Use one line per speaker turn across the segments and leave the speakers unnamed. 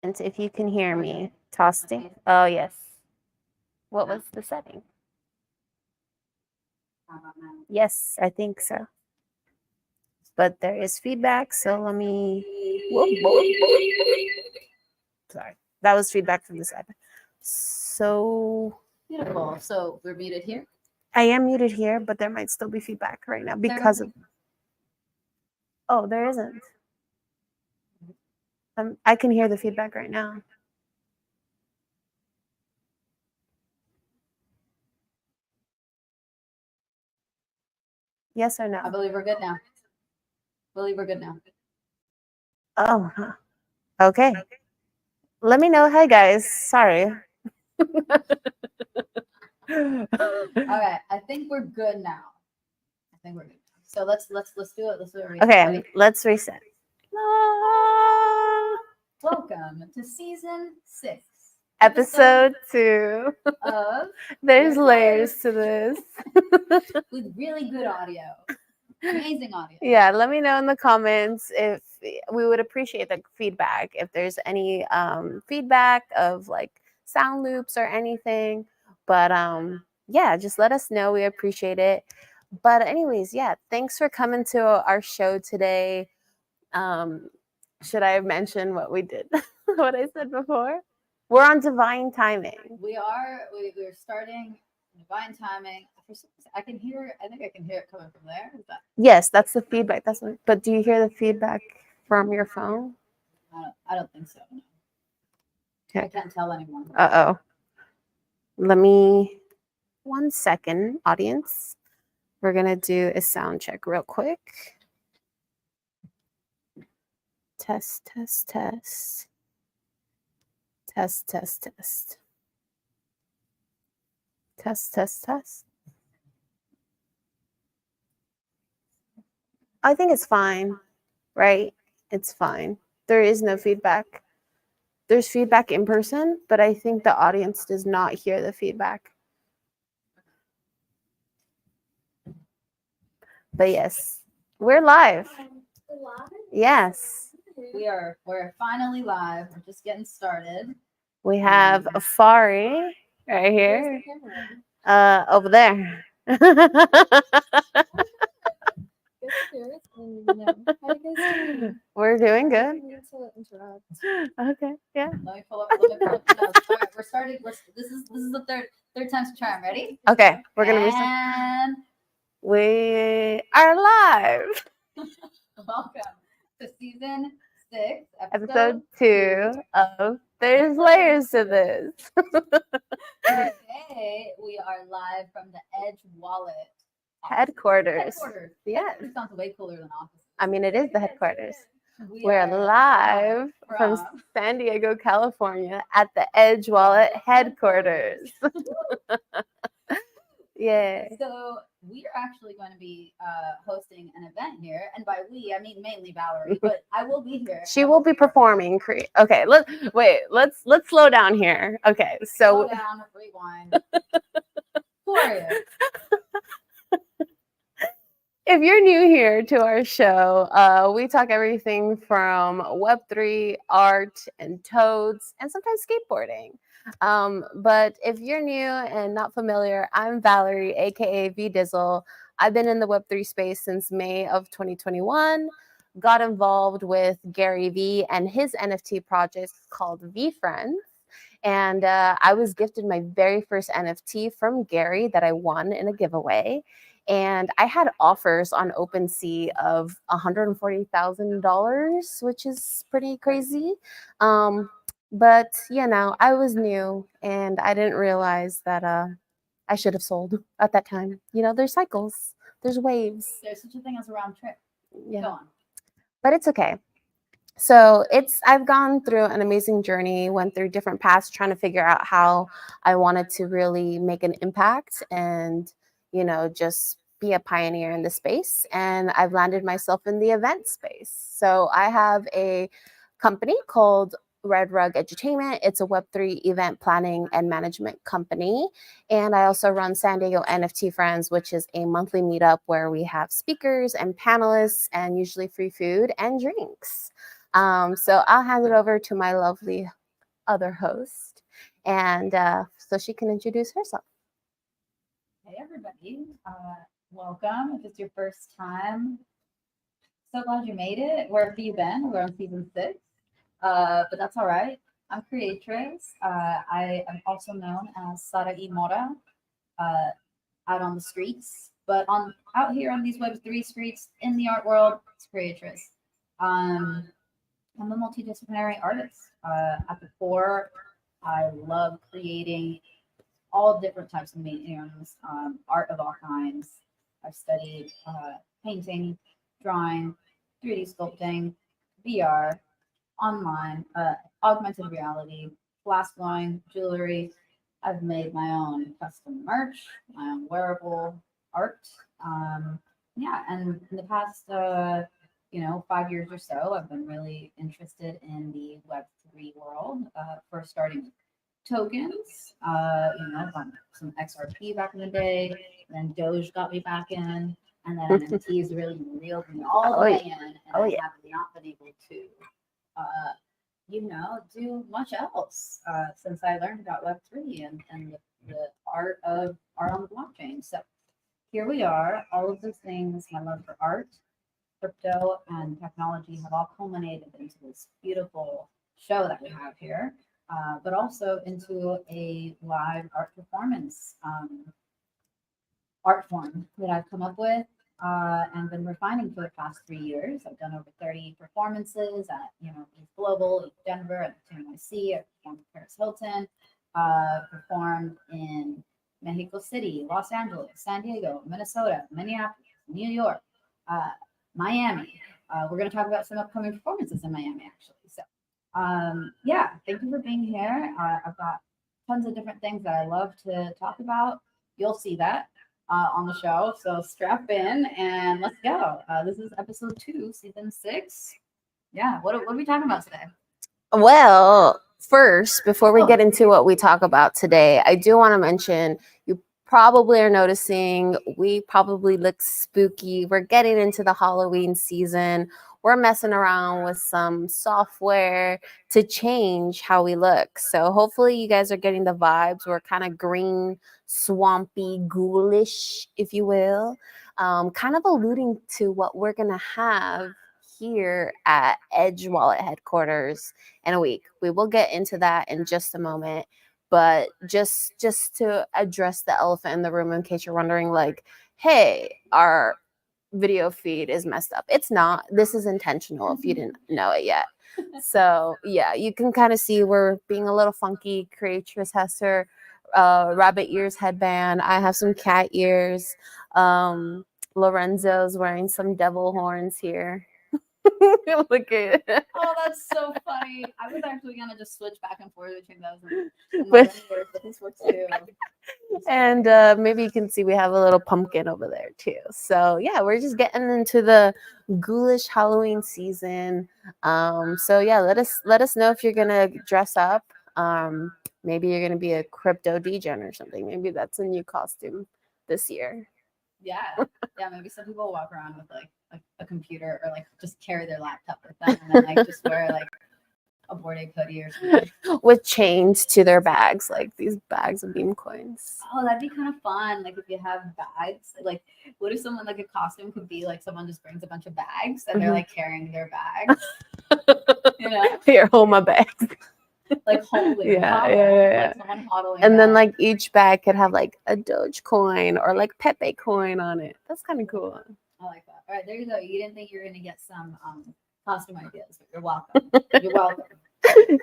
And if you can hear me, testing. Oh, yes. What was the setting? Yes, I think so. But there is feedback, so let me. Sorry, that was feedback from this side. So
Beautiful. So we're muted here.
I am muted here, but there might still be feedback right now because of. Oh, there isn't. I can hear the feedback right now. Yes or no?
I believe we're good now.
Oh, okay. Let me know. Hi, guys. Sorry.
All right. I think we're good now. So let's do it. Let's do it.
Okay,
Ready?
let's reset.
Welcome to season 6,
Episode 2.
of
There's layers to this.
with really good audio. Amazing audio.
Yeah, let me know in the comments if we would appreciate the feedback. If there's any feedback of like sound loops or anything. But yeah, just let us know. We appreciate it. But anyways, yeah, thanks for coming to our show today. Should I have mentioned what we did? What I said before? We're on divine timing.
We're starting divine timing. I think I can hear it coming from there. Is that?
Yes, that's the feedback. That's what, but do you hear the feedback from your phone?
I don't think so. No. Okay. I can't tell anymore.
Uh-oh. Let me 1 second, audience. We're gonna do a sound check real quick. Test, test, test. Test, test, test. Test, test, test. I think it's fine, right? It's fine. There is no feedback. There's feedback in person, but I think the audience does not hear the feedback. But yes, we're live. Yes.
We're finally live. We're just getting started.
We have Afari right here. Over there. We're doing good. Okay, yeah.
Let me pull up the notes. All right, we're starting. This is the third time's a charm. Ready?
Okay, we're gonna restart.
And
we are live.
welcome to season 6,
episode 2 of There's Layers to This.
Today we are live from the Edge Wallet
headquarters.
Yes. It sounds way cooler than office.
I mean, it is the headquarters. We're live from San Diego, California at the Edge Wallet headquarters. Yeah.
So we are actually going to be hosting an event here, and by we I mean mainly Valerie, but I will be here.
She will be performing. Okay, let's slow down here. Okay, so
slow down, rewind. Who are you?
If you're new here to our show, we talk everything from Web3, art, and toads, and sometimes skateboarding. But if you're new and not familiar, I'm Valerie, aka V Dizzle. I've been in the Web3 space since May of 2021. Got involved with Gary V and his NFT project called V Friends. And I was gifted my very first NFT from Gary that I won in a giveaway. And I had offers on OpenSea of $140,000, which is pretty crazy. But I was new and I didn't realize that I should have sold at that time. There's cycles, there's waves.
There's such a thing as a round trip.
Yeah.
Go on.
But it's okay. So I've gone through an amazing journey, went through different paths trying to figure out how I wanted to really make an impact and, just be a pioneer in the space. And I've landed myself in the event space. So I have a company called Red Rug Edutainment. It's a Web3 event planning and management company. And I also run San Diego NFT Friends, which is a monthly meetup where we have speakers and panelists and usually free food and drinks. So I'll hand it over to my lovely other host, and so she can introduce herself.
Hey, everybody. Welcome. If it's your first time, so glad you made it. Where have you been? We're on season 6, but that's all right. I'm Creatrix. I am also known as S6E2, uh, out on the streets, but on out here on these Web3 streets in the art world, it's Creatrix. Um, I'm a multidisciplinary artist. At the core, I love creating all different types of mediums, art of all kinds. I've studied painting, drawing, 3D sculpting, VR, online, augmented reality, glass blowing, jewelry. I've made my own custom merch, my own wearable art. Um, yeah, and in the past, 5 years or so, I've been really interested in the Web3 world. First starting with tokens, some XRP back in the day. Then Doge got me back in, and then NFTs really reeled me all the
Oh,
way
yeah.
in, and
Oh,
I
yeah.
have not been able to, uh, do much else since I learned about Web3 and the art on the blockchain. So here we are. All of those things, my love for art, crypto, and technology have all culminated into this beautiful show that we have here, but also into a live art performance art form that I've come up with and been refining for the past 3 years. I've done over 30 performances at East Global, East Denver, at NYC. I've performed with Paris Hilton, performed in Mexico City, Los Angeles, San Diego, Minnesota, Minneapolis, New York, uh, Miami. We're going to talk about some upcoming performances in Miami, actually. So, yeah, thank you for being here. I've got tons of different things that I love to talk about. You'll see that on the show. So strap in and let's go. This is episode 2, season 6. Yeah, what are we talking about today?
Well, first, before we get into what we talk about today, I do want to mention you probably are noticing we probably look spooky. We're getting into the Halloween season. We're messing around with some software to change how we look. So hopefully you guys are getting the vibes. We're kind of green, swampy, ghoulish, if you will, kind of alluding to what we're going to have here at Edge Wallet headquarters in a week. We will get into that in just a moment. But just to address the elephant in the room, in case you're wondering, like, hey, our video feed is messed up. It's not. This is intentional if you didn't know it yet. So yeah, you can kind of see we're being a little funky. Creatress has her rabbit ears headband. I have some cat ears. Lorenzo's wearing some devil horns here. Look at it.
Oh, that's so funny. I was actually gonna just switch back and forth between those and
But-
but this works too.
And maybe you can see we have a little pumpkin over there too. So yeah, we're just getting into the ghoulish Halloween season. So yeah, let us know if you're gonna dress up. Maybe you're gonna be a crypto degen or something. Maybe that's a new costume this year.
Yeah, maybe some people walk around with like a computer or like just carry their laptop with them and then like just wear like a Bored Ape hoodie or something.
With chains to their bags, like these bags of beam coins.
Oh, that'd be kind of fun. Like if you have bags, like what if someone like a costume could be like someone just brings a bunch of bags and they're like carrying their bags,
Here, hold my bags.
like holding,
Yeah.
like someone hodling.
And then like each bag could have like a Doge coin or like Pepe coin on it. That's kind of cool.
I like that. All right, there you go. You didn't think you were gonna get some costume ideas, but you're welcome. You're welcome.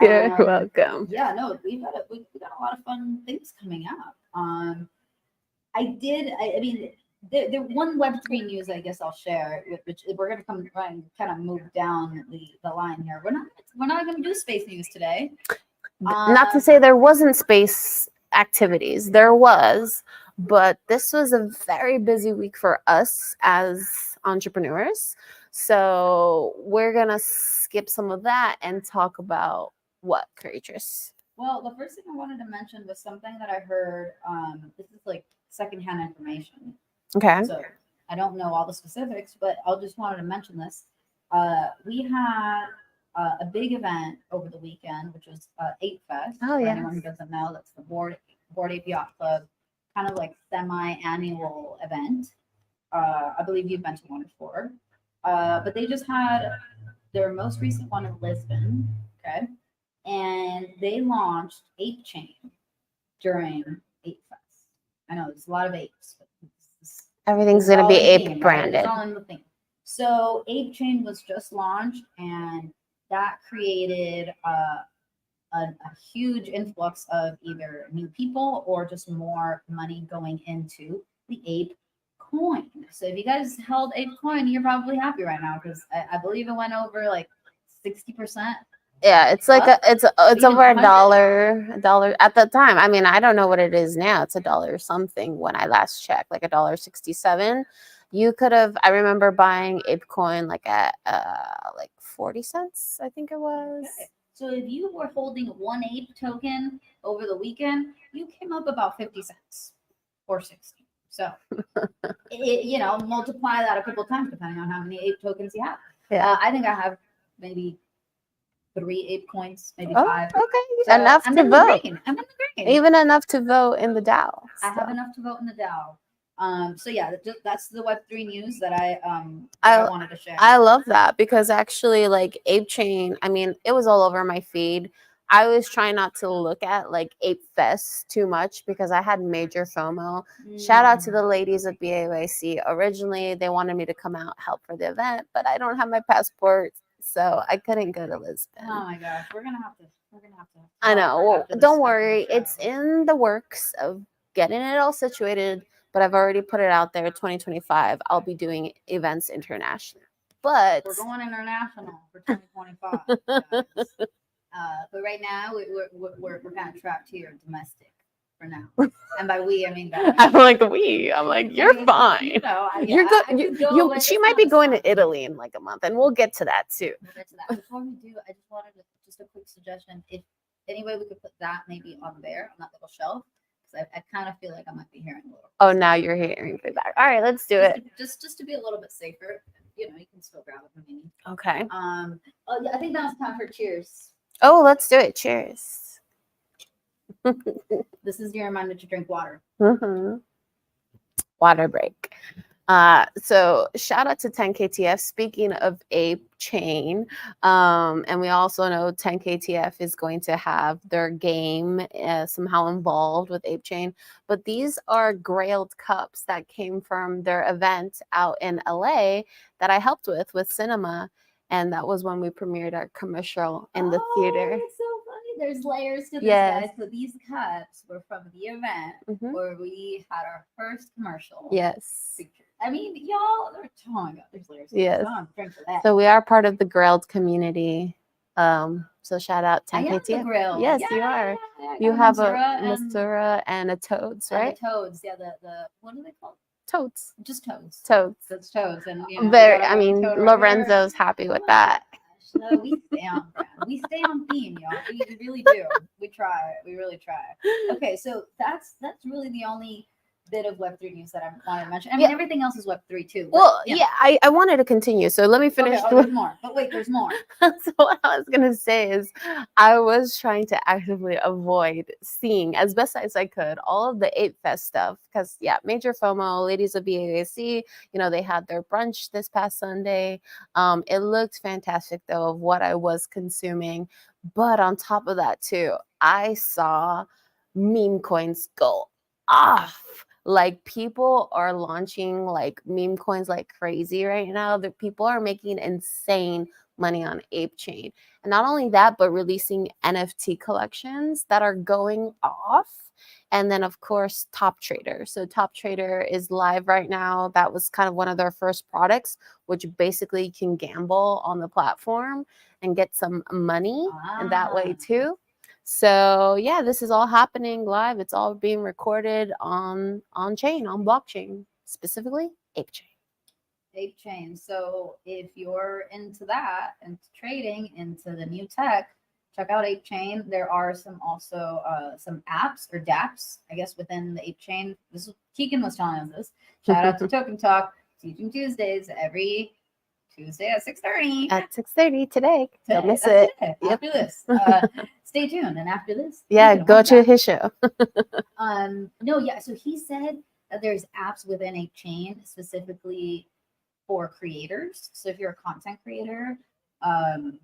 You're welcome.
Yeah, no, we got a lot of fun things coming up. I mean, the one Web3 news I guess I'll share, which we're gonna come and kind of move down the line here. We're not gonna do space news today.
Not to say there wasn't space activities. There was, but this was a very busy week for us as entrepreneurs. So we're gonna skip some of that and talk about what, Creatress?
Well, the first thing I wanted to mention was something that I heard. This is like secondhand information.
Okay.
So I don't know all the specifics, but I'll just wanted to mention this. We had a big event over the weekend, which was Ape Fest.
Oh,
For
yes.
anyone who doesn't know, that's the Board Ape Yacht Club, kind of like semi-annual event. I believe you've been to one before. But they just had their most recent one in Lisbon. Okay. And they launched Ape Chain during Ape Fest. I know there's a lot of apes, but
Everything's
this is
going to
all
be
in
ape
theme, right?
branded.
It's all in the theme. So Ape Chain was just launched, and that created a huge influx of either new people or just more money going into the ape coin. So if you guys held ape coin, you're probably happy right now because I believe it went over like 60%.
Yeah, it's like it's
Even
over a
100.
dollar at the time. I mean, I don't know what it is now. It's a dollar something when I last checked, like $1.67. You could have. I remember buying ApeCoin like at like 40 cents. I think it was.
Okay. So if you were holding one ape token over the weekend, you came up about 50 cents or 60. So multiply that a couple times depending on how many ape tokens you have.
Yeah.
I think I have maybe 3 ape coins, maybe
Oh,
5.
okay.
So
Enough
I'm
to
in the
vote.
green. I'm in the green.
Even enough to vote in the DAO.
I have
so.
enough to vote in the DAO. So yeah, that's the Web3 news that I
I
wanted to share.
I love that because actually, like Ape Chain, I mean, it was all over my feed. I was trying not to look at like Ape Fest too much because I had major FOMO. Shout out to the ladies at BAYC. Originally, they wanted me to come out help for the event, but I don't have my passport, so I couldn't go to Lisbon.
Oh my gosh, we're gonna have to.
I know. Well, don't worry, it's in the works of getting it all situated. But I've already put it out there. 2025, I'll be doing events international. But
we're going international for 2025. But right now we're kind of trapped here, domestic for now. And by we, I mean that.
I'm like we. I'm like you're fine. You're good. She might be going to Italy in like a month, and we'll get to that too.
We'll get to that. Before we do, I just wanted just a quick suggestion. If any way we could put that maybe on there on that little shelf. I kind of feel like I might be hearing a little.
Oh, now you're hearing feedback. All right, let's do it.
Just to be a little bit safer, you can still grab it from me.
Okay.
Oh yeah, I think now it's time for cheers.
Oh, let's do it. Cheers.
This is your reminder to drink water.
Mm-hmm. Water break. So shout out to 10KTF. Speaking of Ape Chain, and we also know 10KTF is going to have their game somehow involved with Ape Chain. But these are grailed cups that came from their event out in LA that I helped with cinema. And that was when we premiered our commercial in the theater.
It's so funny. There's layers to this, guys. So these cups were from the event where we had our first commercial.
Yes.
Featured. I mean, y'all, oh my God, there's layers.
Yes.
Drink for that.
So we are part of the Grailed community. So shout out 10KTF. Yes,
yeah,
you are.
Yeah,
you have a Masura and a Toads, right?
And the Toads, yeah. The what are they called?
Toads.
Just Toads.
Toads.
That's Toads, and
I mean, Lorenzo's happy with that.
No, we stay on brand. We stay on theme, y'all. We really do. We try. We really try. Okay, so that's really the only bit of Web3 news that I wanted to mention. I mean, everything else is Web3 too.
Well, I wanted to continue. So let me finish.
Okay, there's more. But wait, there's more.
So what I was going to say is I was trying to actively avoid seeing as best as I could all of the Ape Fest stuff because, major FOMO, ladies of BAAC, they had their brunch this past Sunday. It looked fantastic, though, of what I was consuming. But on top of that, too, I saw meme coins go off. Like people are launching like meme coins like crazy right now. The people are making insane money on Ape Chain. And not only that, but releasing NFT collections that are going off. And then of course, Top Trader. So Top Trader is live right now. That was kind of one of their first products, which basically you can gamble on the platform and get some money in that way too. So this is all happening live. It's all being recorded on chain, on blockchain, specifically Ape Chain.
Ape Chain. So if you're into that, into trading, into the new tech, check out Ape Chain. There are some apps or dApps, I guess, within the Ape Chain. This is Keegan was telling us this. Shout out to Token Talk, Teaching Tuesdays every Tuesday at 6:30.
At 6:30 today. Don't miss
That's
it.
it.
Yep.
After this, stay tuned. And after this,
Yeah,
you can
go
watch
to
that.
his show.
No, yeah. So he said that there's apps within a chain specifically for creators. So if you're a content creator, um,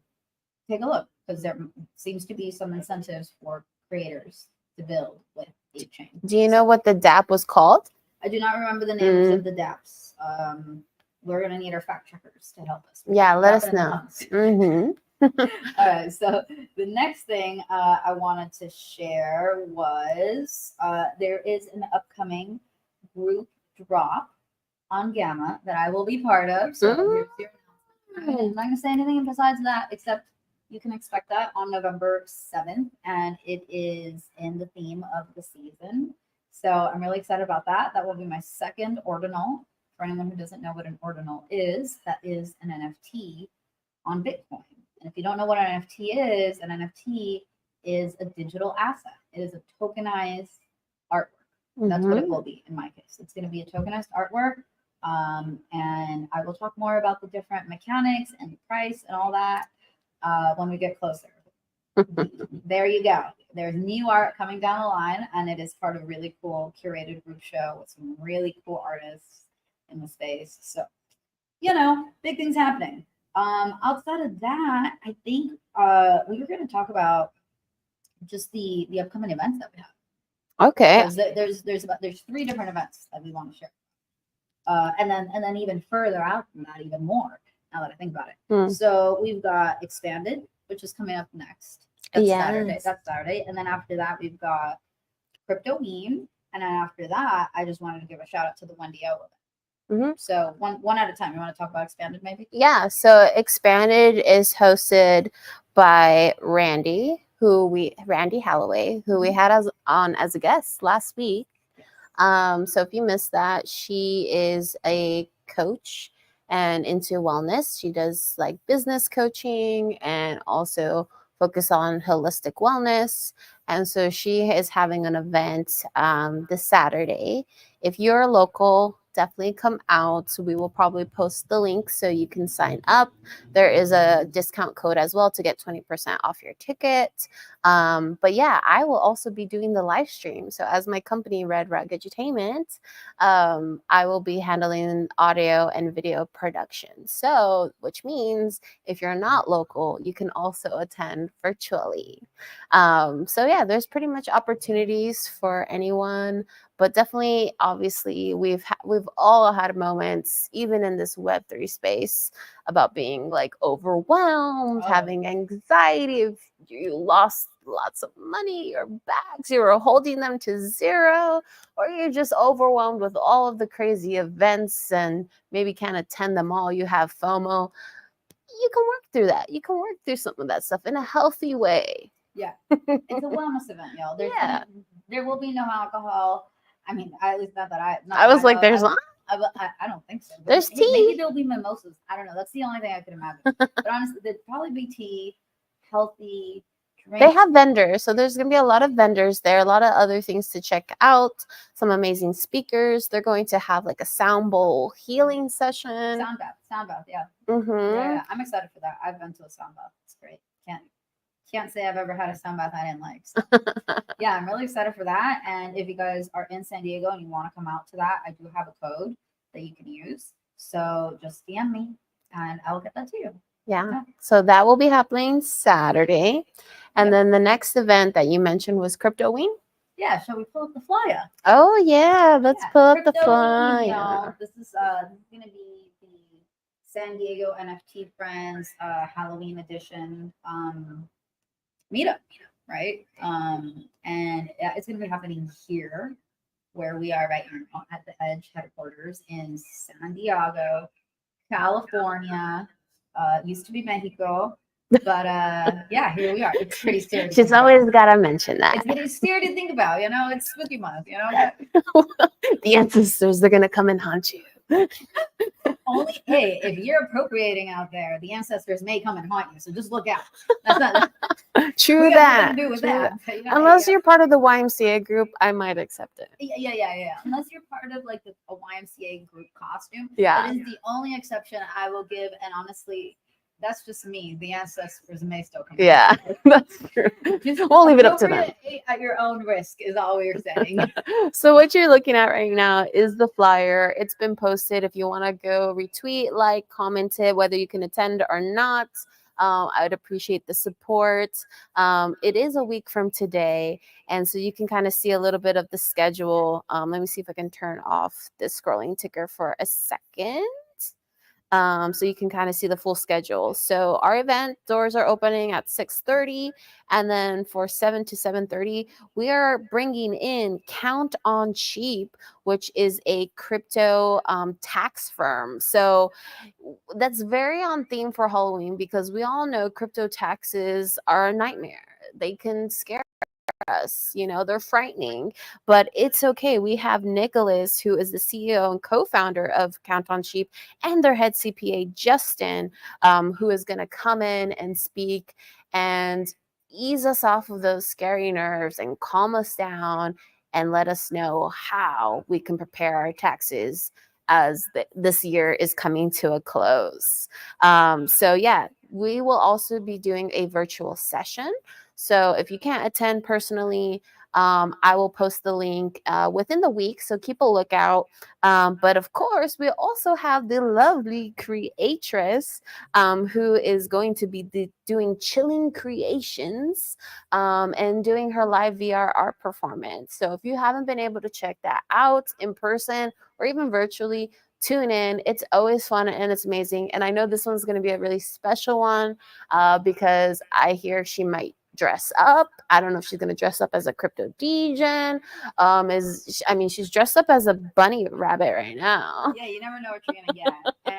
take a look because there seems to be some incentives for creators to build with a chain.
Do you know what the DApp was called?
I do not remember the names of the dApps. We're gonna need our fact checkers to help us.
Yeah, let
Drop
us
it in the
know.
comments.
Mm-hmm.
So the next thing I wanted to share was there is an upcoming group drop on Gamma that I will be part of. So here's your announcement. I'm not gonna say anything besides that, except you can expect that on November 7th, and it is in the theme of the season. So I'm really excited about that. That will be my second ordinal. For anyone who doesn't know what an ordinal is, that is an NFT on Bitcoin. And if you don't know what an NFT is, an NFT is a digital asset. It is a tokenized artwork. That's what it will be in my case. It's going to be a tokenized artwork. And I will talk more about the different mechanics and the price and all that when we get closer. There you go. There's new art coming down the line, and it is part of a really cool curated group show with some really cool artists in the space. So, big things happening. Outside of that, I think we were going to talk about just the upcoming events that we have.
Okay.
Because there's 3 different events that we want to share, and then even further out from that, even more. Now that I think about it, so we've got Expanded, which is coming up next. That's Saturday. That's Saturday, and then after that, we've got Cryptoween, and then after that, I just wanted to give a shout out to the Wendy O event. Mm-hmm. So one at a time. You want to talk about Expanded, maybe?
Yeah. So Expanded is hosted by Randy Holloway, who we had on as a guest last week. So if you missed that, she is a coach and into wellness. She does like business coaching and also focus on holistic wellness. And so she is having an event this Saturday. If you're local, definitely come out. We will probably post the link so you can sign up. There is a discount code as well to get 20% off your ticket. But yeah, I will also be doing the live stream. So as my company, Red Rug Edutainment, I will be handling audio and video production. So, which means if you're not local, you can also attend virtually. So yeah, there's pretty much opportunities for anyone, but definitely, obviously, we've all had moments, even in this Web3 space, about being like overwhelmed, having anxiety. If you lost lots of money or bags, you were holding them to zero, or you're just overwhelmed with all of the crazy events and maybe can't attend them all. You have FOMO. You can work through that. You can work through some of that stuff in a healthy way.
Yeah, it's a wellness event, y'all. There will be no alcohol. I mean, at least not that I
was like, there's not.
I don't think so.
There's tea.
Maybe there'll be mimosas. I don't know. That's the only thing I could imagine. But honestly, there'd probably be tea, healthy drinks.
They have vendors, so there's going to be a lot of vendors there, a lot of other things to check out, some amazing speakers. They're going to have like a sound bowl healing session.
Sound bath, yeah.
Mm-hmm.
Yeah, I'm excited for that. I've been to a sound bath. It's great. Can't say I've ever had a sound bath I didn't like. So. Yeah, I'm really excited for that. And if you guys are in San Diego and you want to come out to that, I do have a code that you can use. So just DM me and I'll get that to you.
Yeah. So that will be happening Saturday. And then the next event that you mentioned was Cryptoween.
Yeah, shall we pull up the flyer?
Oh yeah, let's pull up the flyer.
Y'all. This is gonna be the San Diego NFT Friends Halloween edition meetup, right? And it's going to be happening here where we are right now at the Edge headquarters in San Diego, California. Used to be Mexico, but yeah, here we are. It's pretty scary.
She's always got to mention that.
It's getting scary to think about, it's spooky month,
The ancestors, they're going to come and haunt you.
only hey, if you're appropriating out there, the ancestors may come and haunt you. So just look out. That's not
True
we got nothing
that.
to do with
True
that.
that.
But,
Unless you're part of the YMCA group, I might accept it.
yeah. Unless you're part of like a YMCA group costume,
Yeah.
that is the only exception I will give. And honestly, that's just me. The ancestors may still come.
Yeah, that's true. We'll leave it up to them.
Appropriate at your own risk is all we're saying.
So what you're looking at right now is the flyer. It's been posted. If you want to go retweet, like, comment it, whether you can attend or not. I would appreciate the support. It is a week from today, and so you can kind of see a little bit of the schedule. Let me see if I can turn off this scrolling ticker for a second. So you can kind of see the full schedule. So our event doors are opening at 6:30, and then for 7 to 7:30, we are bringing in Count on Cheap, which is a crypto tax firm. So that's very on theme for Halloween because we all know crypto taxes are a nightmare. They can scare us, they're frightening, but it's okay. We have Nicholas, who is the CEO and co-founder of Count on Sheep, and their head CPA Justin, who is going to come in and speak and ease us off of those scary nerves and calm us down and let us know how we can prepare our taxes as this year is coming to a close. So yeah, we will also be doing a virtual session. So if you can't attend personally, I will post the link within the week. So keep a lookout. But of course, we also have the lovely creatress who is going to be doing chilling creations and doing her live VR art performance. So if you haven't been able to check that out in person or even virtually, tune in. It's always fun and it's amazing. And I know this one's going to be a really special one because I hear she might dress up. I don't know if she's going to dress up as a crypto degen. She's dressed up as a bunny rabbit right now.
Yeah, you never know what you're going to get. And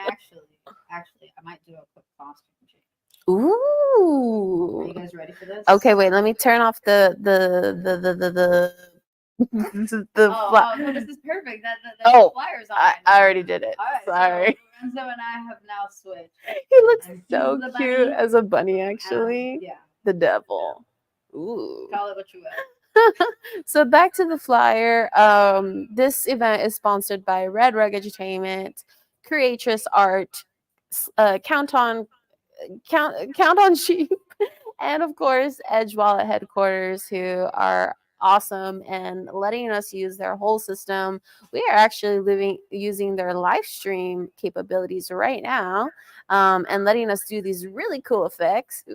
actually, I might do a quick costume change.
Ooh.
Are you guys ready for this?
Okay, wait, let me turn off the
no, this is perfect. The flyer's on.
I already did it.
All right,
sorry.
So Lorenzo and I have now switched.
He looks
And
so
he's the
cute
bunny.
as a bunny, actually.
Yeah.
The devil. Ooh.
Call it what you will.
So back to the flyer. This event is sponsored by Red Rug Entertainment, Creatress Art, Count on Sheep, and of course Edge Wallet headquarters, who are awesome and letting us use their whole system. We are actually using their live stream capabilities right now, and letting us do these really cool effects.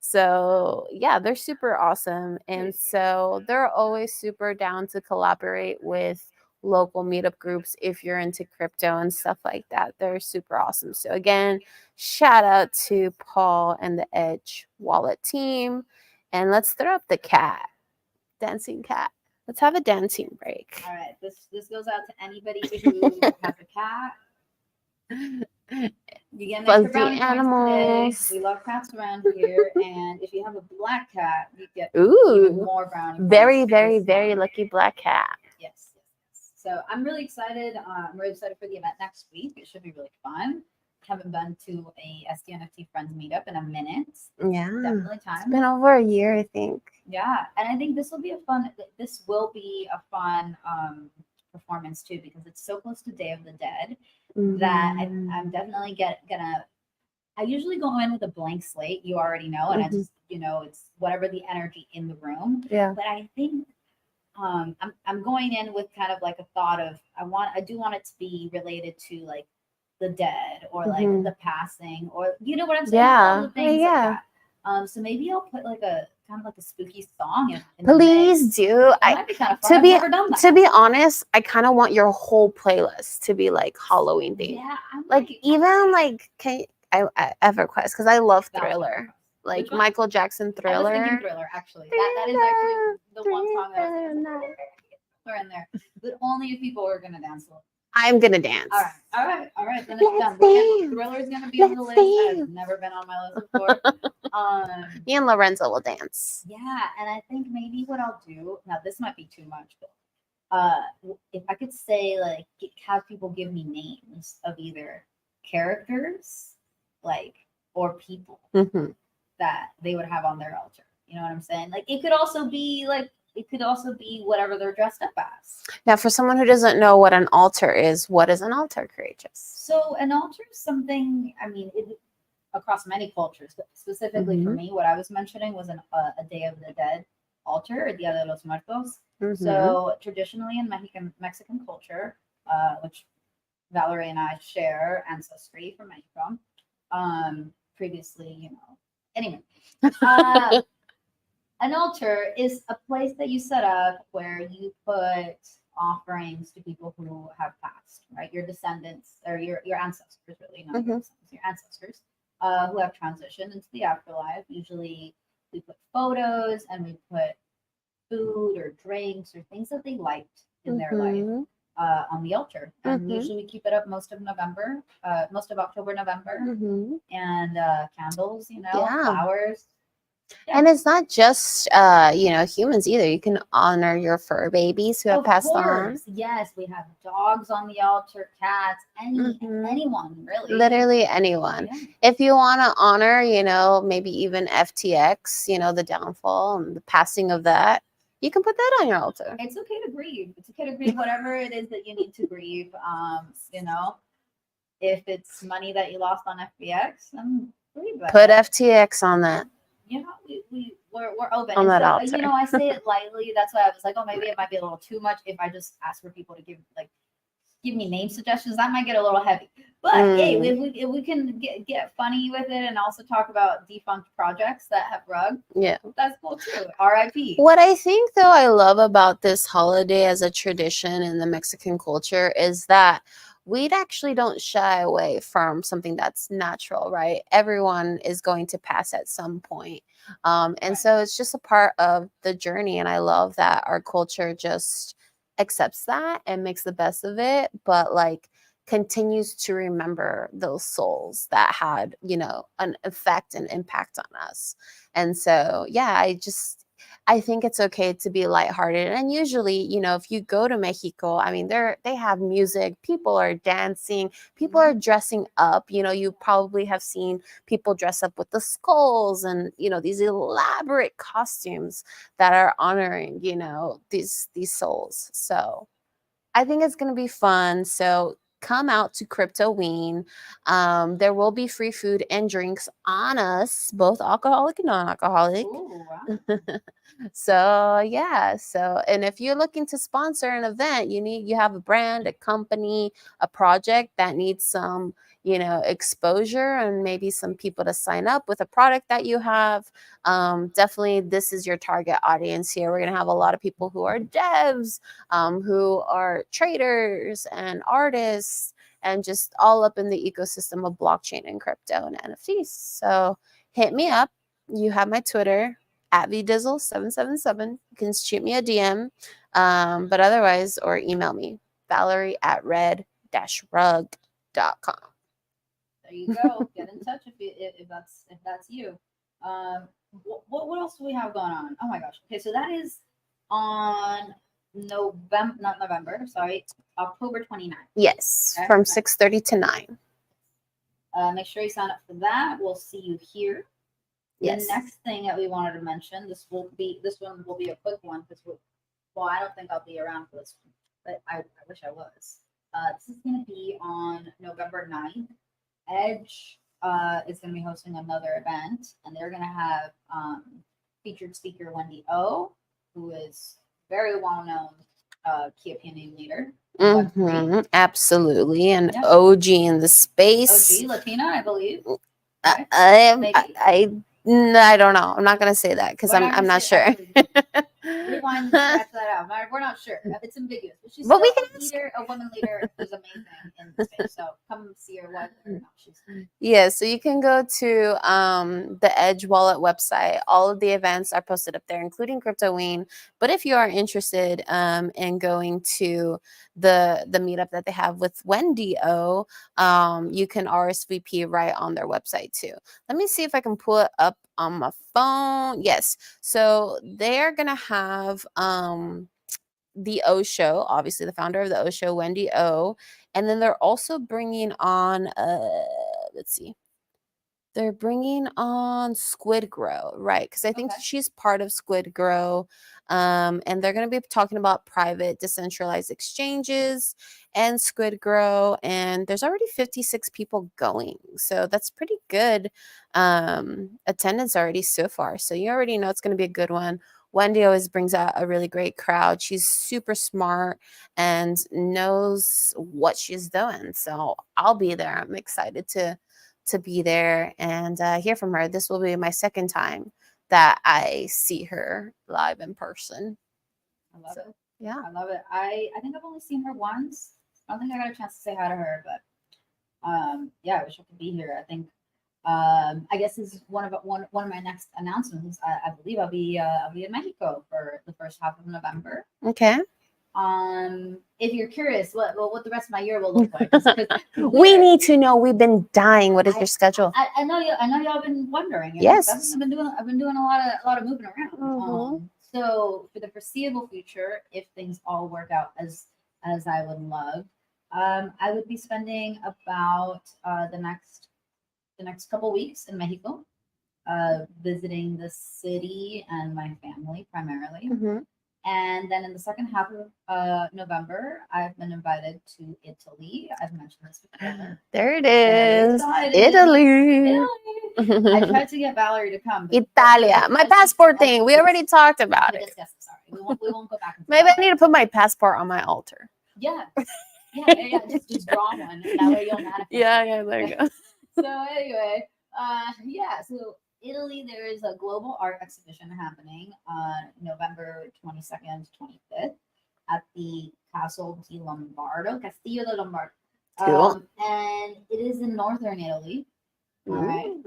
So yeah, they're super awesome. And so they're always super down to collaborate with local meetup groups if you're into crypto and stuff like that. They're super awesome. So again, shout out to Paul and the Edge Wallet team. And let's throw up the cat. Dancing cat. Let's have a dancing break.
All right. This goes out to anybody who has a cat. You get an extra brownie animals. Today. We love cats around here, and if you have a black cat, you get even more brownie.
Very, very, very lucky black cat.
Yes. So I'm really excited. I'm really excited for the event next week. It should be really fun. Haven't been to a SDNFT Friends meetup in a minute.
Yeah,
definitely time.
It's been over a year, I think.
Yeah, and I think this will be a fun performance too, because it's so close to Day of the Dead that I'm definitely gonna. I usually go in with a blank slate, you already know, and I just it's whatever the energy in the room.
Yeah.
But I think I'm going in with kind of like a thought of I do want it to be related to like the dead or like the passing, or you know what I'm saying?
Yeah.
All the things like that. So maybe I'll put like a kind of like a spooky song in
Please do.
Might be kind of fun. I've never done that.
To be honest, I kind of want your whole playlist to be like Halloween themed. Yeah, like even like I have a request because I love Thriller. Like Michael Jackson Thriller.
I was thinking Thriller, actually. That is actually the one song that I was in there. But only if people are gonna dance.
I'm gonna dance.
All right. Then it's done. Thriller's gonna be on the list. It's never been on my list before.
Me and Lorenzo will dance.
Yeah, and I think maybe what I'll do now. This might be too much, but if I could say like have people give me names of either characters, like, or people
Mhm.
that they would have on their altar. You know what I'm saying? Like it could also be whatever they're dressed up as.
Now, for someone who doesn't know what an altar is, what is an altar, Courageous?
So an altar is something. I mean, across many cultures, but specifically for
Mhm.
me, what I was mentioning was a Day of the Dead altar, or Dia de los Muertos.
Mhm.
So traditionally in Mexican culture, which Valerie and I share ancestry from Mexico. Previously, anyway, uh, an altar is a place that you set up where you put offerings to people who have passed, right? Your descendants or your ancestors, really, not your
Mhm.
descendants, your ancestors, who have transitioned into the afterlife. Usually, we put photos and we put food or drinks or things that they liked in their life
Mhm.
on the altar. And
Mhm.
usually, we keep it up most of October, November,
Mhm.
and candles,
Yeah.
flowers. Yeah.
And it's not just humans either. You can honor your fur babies who have
Of
passed on.
course, yes, we have dogs on the altar, cats,
Mhm.
anyone really.
Literally anyone.
Yeah,
If you want to honor, maybe even FTX, the downfall and the passing of that, you can put that on your altar.
it's okay to grieve. It's okay to grieve whatever it is that you need to grieve. If it's money that you lost on FBX, then grieve that.
Put FTX on that
We're open,
on
and
that
so
altar.
I say it lightly. That's why I was like, oh, maybe it might be a little too much if I just ask for people to give me name suggestions. That might get a little heavy. But hey,
Mm,
if we can get funny with it and also talk about defunct projects that have rug,
yeah.
that's cool too. R.I.P.
What I think, though, I love about this holiday as a tradition in the Mexican culture is that we actually don't shy away from something that's natural, right? Everyone is going to pass at some point. And
Right.
so it's just a part of the journey. And I love that our culture just accepts that and makes the best of it, but like continues to remember those souls that had, an effect and impact on us. And so, yeah, I think it's okay to be lighthearted. And usually, if you go to Mexico, I mean, they have music, people are dancing, people are
Mhm.
dressing up. You probably have seen people dress up with the skulls and, these elaborate costumes that are honoring, these souls. So I think it's going to be fun. So come out to Cryptoween. There will be free food and drinks on us, both alcoholic and non-alcoholic.
Ooh, wow.
So yeah, and if you're looking to sponsor an event, you have a brand, a company, a project that needs some, exposure and maybe some people to sign up with a product that you have. Definitely this is your target audience here. We're going to have a lot of people who are devs, who are traders and artists, and just all up in the ecosystem of blockchain and crypto and NFTs. So hit me up. You have my Twitter at vdizzle777. You can shoot me a DM, but otherwise, or email me, Valerie at red-rug.com.
There you go. Get in touch if that's you. What else do we have going on? Oh my gosh. Okay, so that is on November, not November. Sorry, October 29th.
Yes,
Okay,
from
nice.
6:30 to 9.
Make sure you sign up for that. We'll see you here. The
Yes.
next thing that we wanted to mention, this one will be a quick one because I don't think I'll be around for this one, but I wish I was. This is going to be on November 9th. Edge is going to be hosting another event, and they're going to have featured speaker Wendy O, who is very well known key opinion leader in Web3.
Absolutely. An
Yep.
OG in the space.
OG Latina, I believe.
I,
Right?
I am.
Maybe.
I don't know. I'm not gonna say that because
We're not
I'm
going to
not
say
sure.
actually. Rewind and scratch that out. We're not sure. It's ambiguous, but she's
But
still
we can
a
ask.
leader, a woman leader who's amazing in the space. So come see her whether or not she's.
Yeah, so you can go to the Edge Wallet website. All of the events are posted up there, including Cryptoween. But if you are interested in going to the meetup that they have with Wendy O, you can RSVP right on their website too. Let me see if I can pull it up on my phone. Yes, so they're gonna have the O Show, obviously the founder of the O Show, Wendy O, and then they're also bringing on let's see. They're bringing on Squid Grow, right? Because I think
Okay.
she's part of Squid Grow. And they're going to be talking about private decentralized exchanges and Squid Grow. And there's already 56 people going. So that's pretty good attendance already so far. So you already know it's going to be a good one. Wendy always brings out a really great crowd. She's super smart and knows what she's doing. So I'll be there. I'm excited to be there and hear from her. This will be my second time that I see her live in person.
I love it.
Yeah.
I love it. I think I've only seen her once. I don't think I got a chance to say hi to her, but yeah, I wish I could be here. I think I guess this is one of my next announcements. I believe I'll be in Mexico for the first half of November.
Okay.
If you're curious what the rest of my year will look like, 'cause
we need to know. We've been dying. What is your schedule?
I know y'all been wondering.
Yes.
I've been doing a lot of moving around. So for the foreseeable future, if things all work out as I would love, I would be spending about the next couple weeks in Mexico, visiting the city and my family primarily. And then in the second half of November, I've been invited to Italy. I've mentioned this before.
There it is.
Italy. I tried to get Valerie to come.
Italia. My passport thing. We already talked about it.
Sorry. We won't go back.
Maybe I need to put my passport on my altar.
Yeah. Just draw one. That way you'll manifest.
Yeah, there you go.
So anyway, so Italy, there is a global art exhibition happening on November 22nd to 25th at the Castle di Lombardo, Castillo de Lombardo. And it is in northern Italy. All right.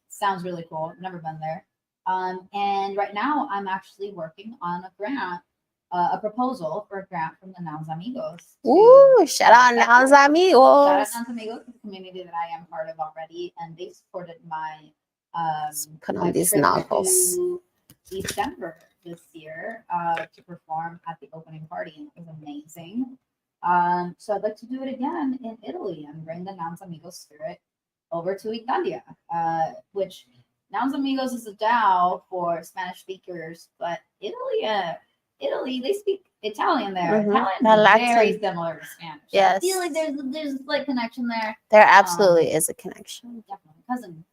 Sounds really cool. Never been there. And right now I'm actually working on a grant, a proposal for a grant from the Nouns Amigos.
Shout out Nouns Amigos.
Shout out Nouns Amigos, the community that I am part of already, and they supported my
put on these novels.
December this year to perform at the opening party, and it was amazing. So I'd like to do it again in Italy and bring the Nouns Amigos spirit over to Italia, which Nouns Amigos is a DAO for Spanish speakers, but Italy, they speak Italian there. Italian is very similar to Spanish.
Yes.
I feel like there's a slight connection there.
There absolutely is a connection.
Definitely.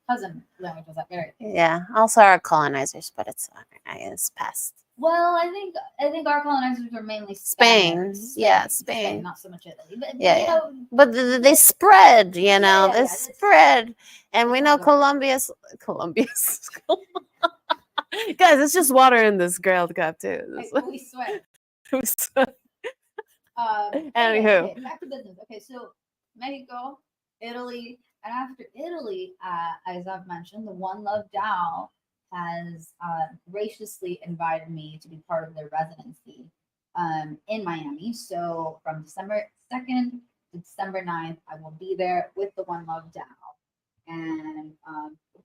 Cousin languages up there.
Yeah. Also our colonizers, but it's past.
Well, I think our colonizers were mainly
Spain. Yeah, Spain.
Not so much Italy. But
but they spread, they spread. And we know Colombia's guys, it's just water in this World Cup too.
We swear.
Anywho.
Okay, back to business. Okay, so Mexico, Italy, and after Italy, as I've mentioned, the One Love DAO has graciously invited me to be part of their residency in Miami. So from December 2nd to December 9th, I will be there with the One Love DAO. And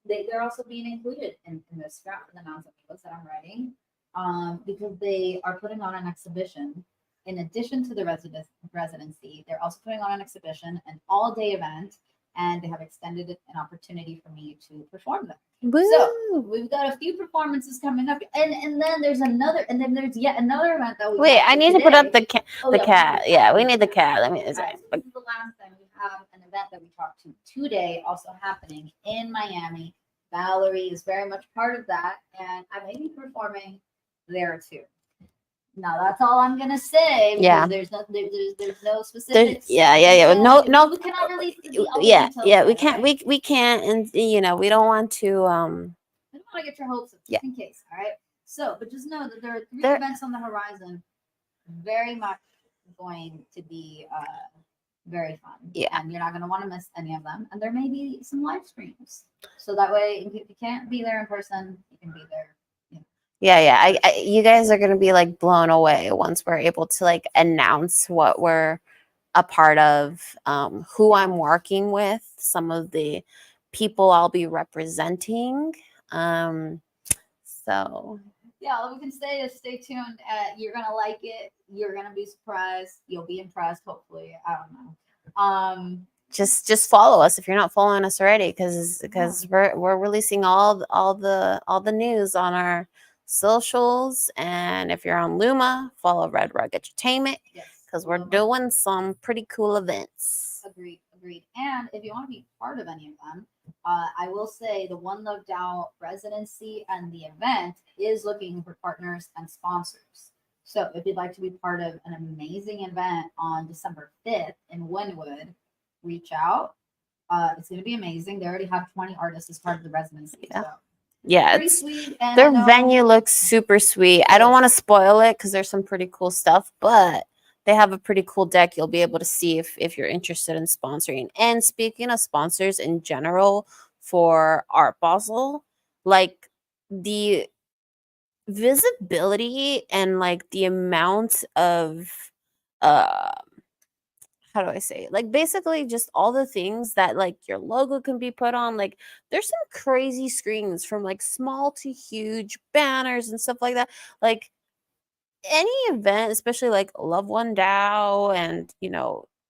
they're also being included in this scrap for the Nouns Amigos that I'm writing because they are putting on an exhibition. In addition to the residency, they're also putting on an exhibition, an all-day event, and they have extended an opportunity for me to perform there.
Woo.
So we've got a few performances coming up, and then there's yet another event that we.
Wait, I need to put up the cat. Yeah, we need the cat.
Let me. Right, so this is the last thing. We have an event that we talked to today, also happening in Miami. Valerie is very much part of that, and I may be performing there too. Now that's all I'm gonna say.
Yeah.
There's no specifics.
No.
We cannot release.
We can't. We can't, and we don't want to.
I don't want to get your hopes up, just in case. All right. So, but just know that there are three events on the horizon. Very much going to be very fun.
Yeah.
And you're not going to want to miss any of them. And there may be some live streams, so that way, if you can't be there in person, you can be there.
Yeah. You guys are gonna be like blown away once we're able to like announce what we're a part of, who I'm working with, some of the people I'll be representing. So
Yeah, all we can say is stay tuned. You're gonna like it. You're gonna be surprised. You'll be impressed. Hopefully, I don't know.
Just follow us if you're not following us already, because
Yeah.
we're releasing all the news on our socials. And if you're on Luma, follow Red Rug Entertainment,
Yes,
because we're
love it.
doing some pretty cool events.
Agreed, agreed. And if you want to be part of any of them, I will say the One Loved Out residency and the event is looking for partners and sponsors. So if you'd like to be part of an amazing event on December 5th in Wynwood, reach out. It's going to be amazing. They already have 20 artists as part of the residency.
Yeah.
So
Yeah,
pretty
it's
sweet. And I
their
know
venue looks super sweet. I don't want to spoil it because there's some pretty cool stuff, but they have a pretty cool deck you'll be able to see if you're interested in sponsoring. And speaking of sponsors in general for Art Basel, like the visibility and like the amount of uh how do I say it? Like basically just all the things that like your logo can be put on. Like there's some crazy screens from like small to huge banners and stuff like that. Like any event, especially like Love One DAO and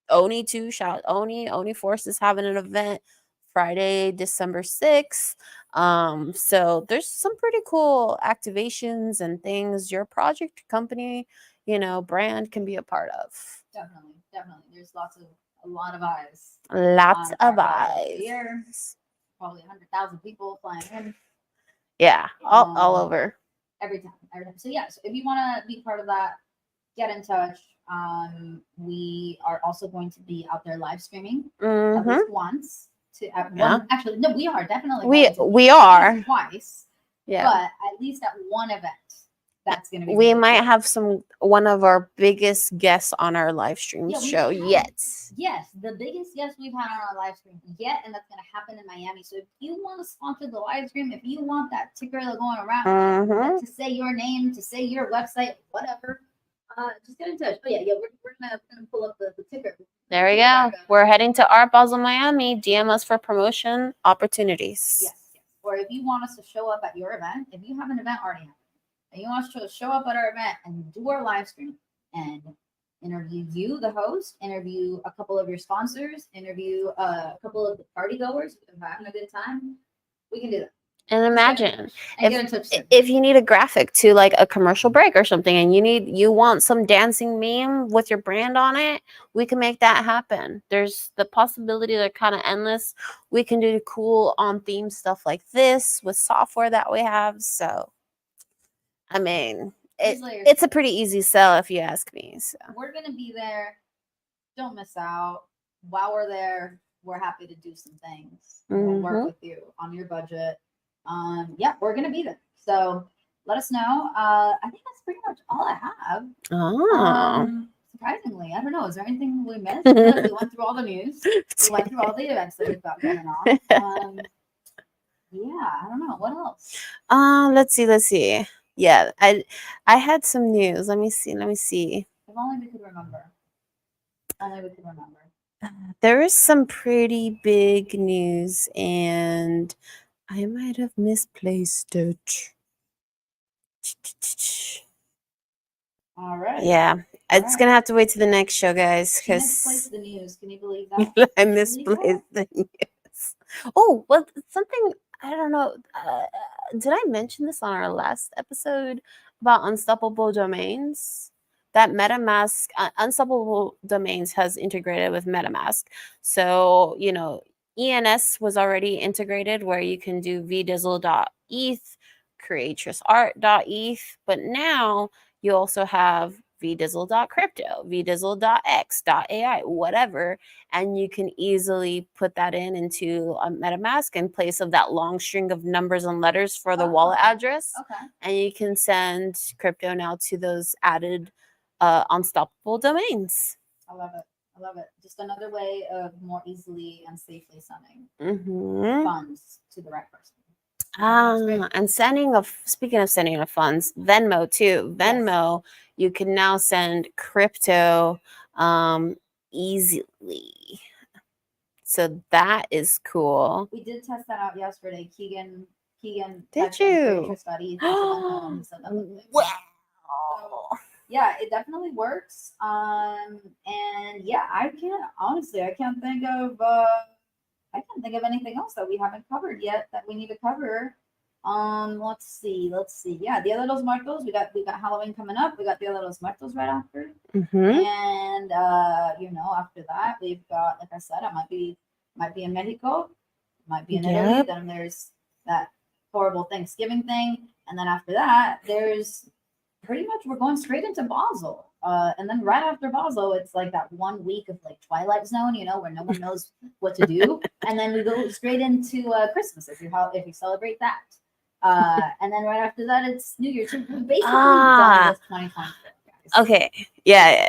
Oni too. Shout out Oni Force is having an event Friday, December 6th. So there's some pretty cool activations and things your project, company, brand can be a part of.
definitely, definitely. There's a lot of eyes
Lots
on
of
Art Basel
eyes.
here. Probably 100,000 people flying in.
Yeah, all over.
Every time, every time. So yeah, so if you want to be part of that, get in touch. We are also going to be out there live streaming at least once. One, actually, no, we are definitely
we are
twice.
Yeah,
but at least at one event, that's going to be.
we
really
might
cool.
have one of our biggest guests on our live stream show yet.
Yes, the biggest guest we've had on our live stream yet, and that's going to happen in Miami. So if you want to sponsor the live stream, if you want that ticker going around to say your name, to say your website, whatever, just get in touch. Oh yeah, we're gonna pull up the ticker.
There we go. We're heading to Art Basel, Miami. DM us for promotion opportunities.
Yes. Or if you want us to show up at your event, if you have an event already happening, and you want us to show up at our event and do our live stream and interview you, the host, interview a couple of your sponsors, interview a couple of the party goers who are having a good time, we can do that.
And imagine
if
you need a graphic to like a commercial break or something, and you want some dancing meme with your brand on it, we can make that happen. There's the possibility, they're kind of endless. We can do cool on theme stuff like this with software that we have. So, I mean, it's a pretty easy sell if you ask me. So
we're gonna be there. Don't miss out. While we're there, we're happy to do some things. We'll work with you on your budget. Yeah, we're gonna be there. So let us know. I think that's pretty much all I have. Surprisingly, I don't know. Is there anything we missed? We went through all the news. We went through all the events that we've got going on. Yeah, I don't know. What else?
Let's see. Yeah, I had some news. Let me see.
If only we could remember.
There is some pretty big news, and I might have misplaced it.
All right.
Yeah, it's gonna have to wait to the next show, guys.
Because misplaced the news. Can you believe that?
I misplaced the news. Oh, well, something I don't know. Did I mention this on our last episode about Unstoppable Domains? That MetaMask, Unstoppable Domains has integrated with MetaMask. So, ENS was already integrated where you can do vdizzle.eth, creatorsart.eth, but now you also have vdizzle.crypto, vdizzle.x.ai, whatever, and you can easily put that into a MetaMask in place of that long string of numbers and letters for the wallet address.
Okay.
And you can send crypto now to those added unstoppable domains.
I love it. Just another way of more easily and safely sending funds to the right person.
And speaking of sending of funds, Venmo too. Venmo, you can now send crypto easily. So that is cool.
We did test that out yesterday. Keegan Keegan
Did
texted me, pretty
you?
sure Scotty, and she went home. He said that looked good.
Wow.
So, yeah, it definitely works. And yeah, I can't think of anything else that we haven't covered yet that we need to cover. Let's see. Yeah, Dia de los Muertos. We got Halloween coming up. We got Dia de los Muertos right after.
Mm-hmm.
And after that we've got, like I said, I might be in Mexico, might be in Italy.
Yep.
Then there's that horrible Thanksgiving thing, and then after that, there's pretty much we're going straight into Basel. And then right after Basel, it's like that 1 week of like Twilight Zone, where no one knows what to do, and then we go straight into Christmas if you celebrate that. And then right after that, it's New Year's. So we're basically done with 2024, guys.
Okay. Yeah.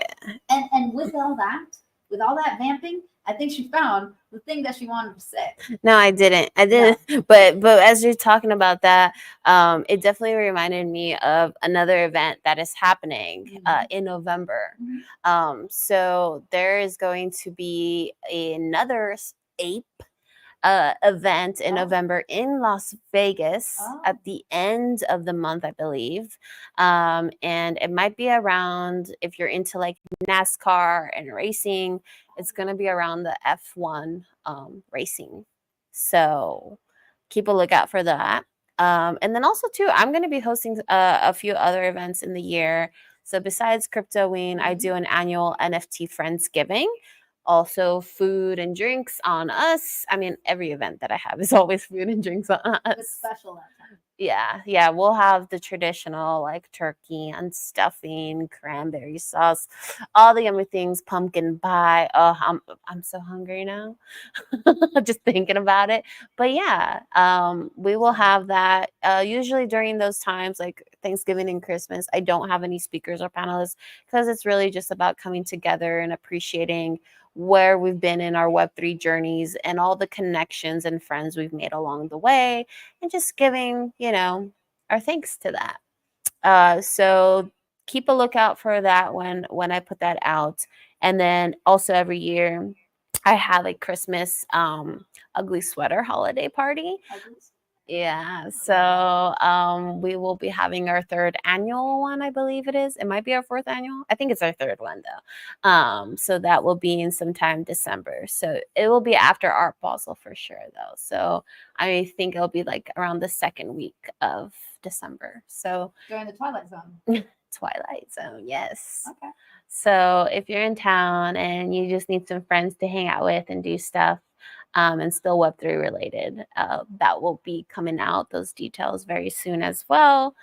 And with all that vamping, I think she found the thing that she wanted to say.
No, I didn't. But as you're talking about that, it definitely reminded me of another event that is happening in November. So there is going to be another ape event in November in Las Vegas at the end of the month, I believe. And it might be around, if you're into like NASCAR and racing, it's going to be around the F1 racing. So keep a lookout for that. And then also, too, I'm going to be hosting a few other events in the year. So besides Cryptoween, I do an annual NFT Friendsgiving. Also, food and drinks on us. I mean, every event that I have is always food and drinks on us.
It's special that time.
Yeah. We'll have the traditional like turkey and stuffing, cranberry sauce, all the yummy things, pumpkin pie. Oh, I'm so hungry now, just thinking about it. But yeah, we will have that usually during those times like Thanksgiving and Christmas. I don't have any speakers or panelists because it's really just about coming together and appreciating where we've been in our Web3 journeys and all the connections and friends we've made along the way, and just giving, our thanks to that. So keep a lookout for that when I put that out. And then also every year I have a Christmas ugly sweater holiday party. Yeah, so we will be having our third annual one, I believe it is. It might be our fourth annual. I think it's our third one though. So that will be in sometime December. So it will be after Art Basel for sure though. So I think it'll be like around the second week of December. So
during the Twilight Zone.
Twilight Zone, yes.
Okay.
So if you're in town and you just need some friends to hang out with and do stuff, and still Web3 related, that will be coming out, those details very soon as well.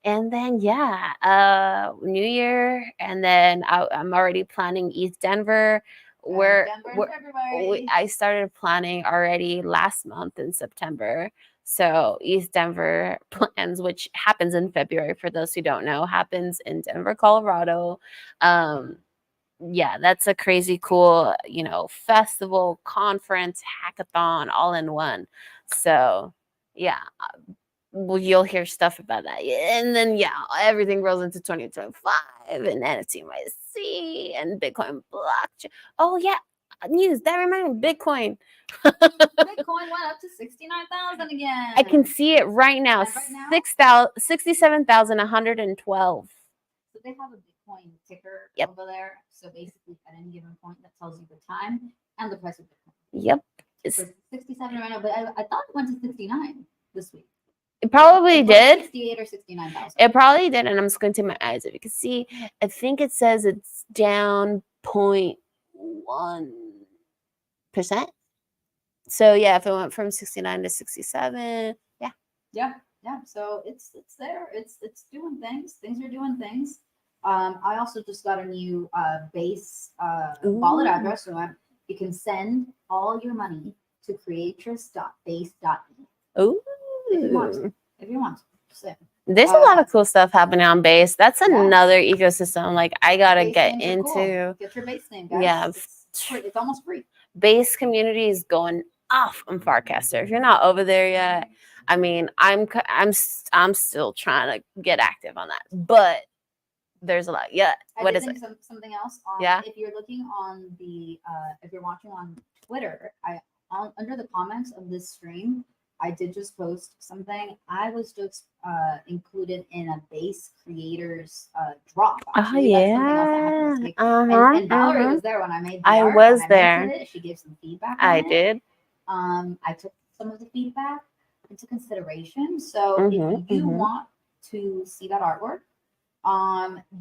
And then, New Year. And then I'm already planning East Denver. I started planning already last month in September. So East Denver plans, which happens in February, for those who don't know, happens in Denver, Colorado. That's a crazy cool, festival, conference, hackathon, all in one. So, yeah, well, you'll hear stuff about that. And then, everything rolls into 2025 and NFTYC and Bitcoin blockchain. Oh, yeah, news. That reminds me, Bitcoin.
Bitcoin went up to 69,000 again.
I can see it right now. 67,112.
So they have a Bitcoin ticker over there. So basically, at any given point, that tells you the time and the price of Bitcoin.
Yep.
It's 67 right now, but I thought it went to 69 this week.
It probably did.
68 or 69,000.
It probably did, and I'm squinting my eyes. If you can see, I think it says it's down 0.1%. So if it went from 69 to 67,
yeah. So it's there. It's doing things. Things are doing things. I also just got a new base wallet address, so you can send all your money to creators.base.me.
Oh,
if you want. So,
there's a lot of cool stuff happening on Base. That's another ecosystem. Like I gotta get into.
Cool. Get your Base name, guys.
Yeah,
it's almost free.
Base community is going off on Farcaster. If you're not over there yet, I mean, I'm still trying to get active on that, but there's a lot. Yeah. What is it?
Something else. If you're looking on the, if you're watching on Twitter, under the comments of this stream, I did just post something. I was just included in a bass creators drop.
Oh
Actually, that's something else that happened
yeah.
this week.
Uh-huh.
And Valerie was there when I made the
I
art. When
was
I
there.
minted it, she gave some feedback on
I
it.
did.
I took some of the feedback into consideration. So if
Mm-hmm.
you
Mm-hmm.
want to see that artwork,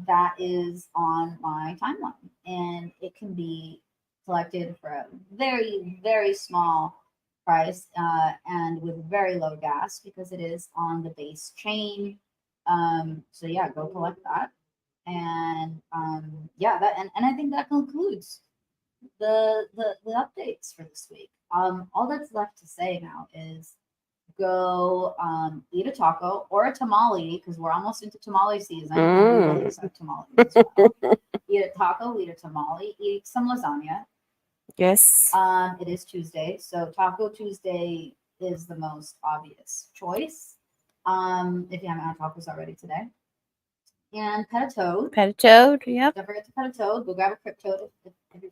that is on my timeline, and it can be collected for a very, very small price, and with very low gas because it is on the base chain. So yeah, go collect that. And yeah, that and I think that concludes the updates for this week. All that's left to say now is go eat a taco or a tamale because we're almost into tamale season and we will use our tamales as well. Eat a taco, eat a tamale, eat some lasagna.
Yes.
It is Tuesday, so Taco Tuesday is the most obvious choice. If you haven't had tacos already today, and pet a toad.
Pet a toad. Yep.
Don't forget to pet a toad. Go grab a crypt toad if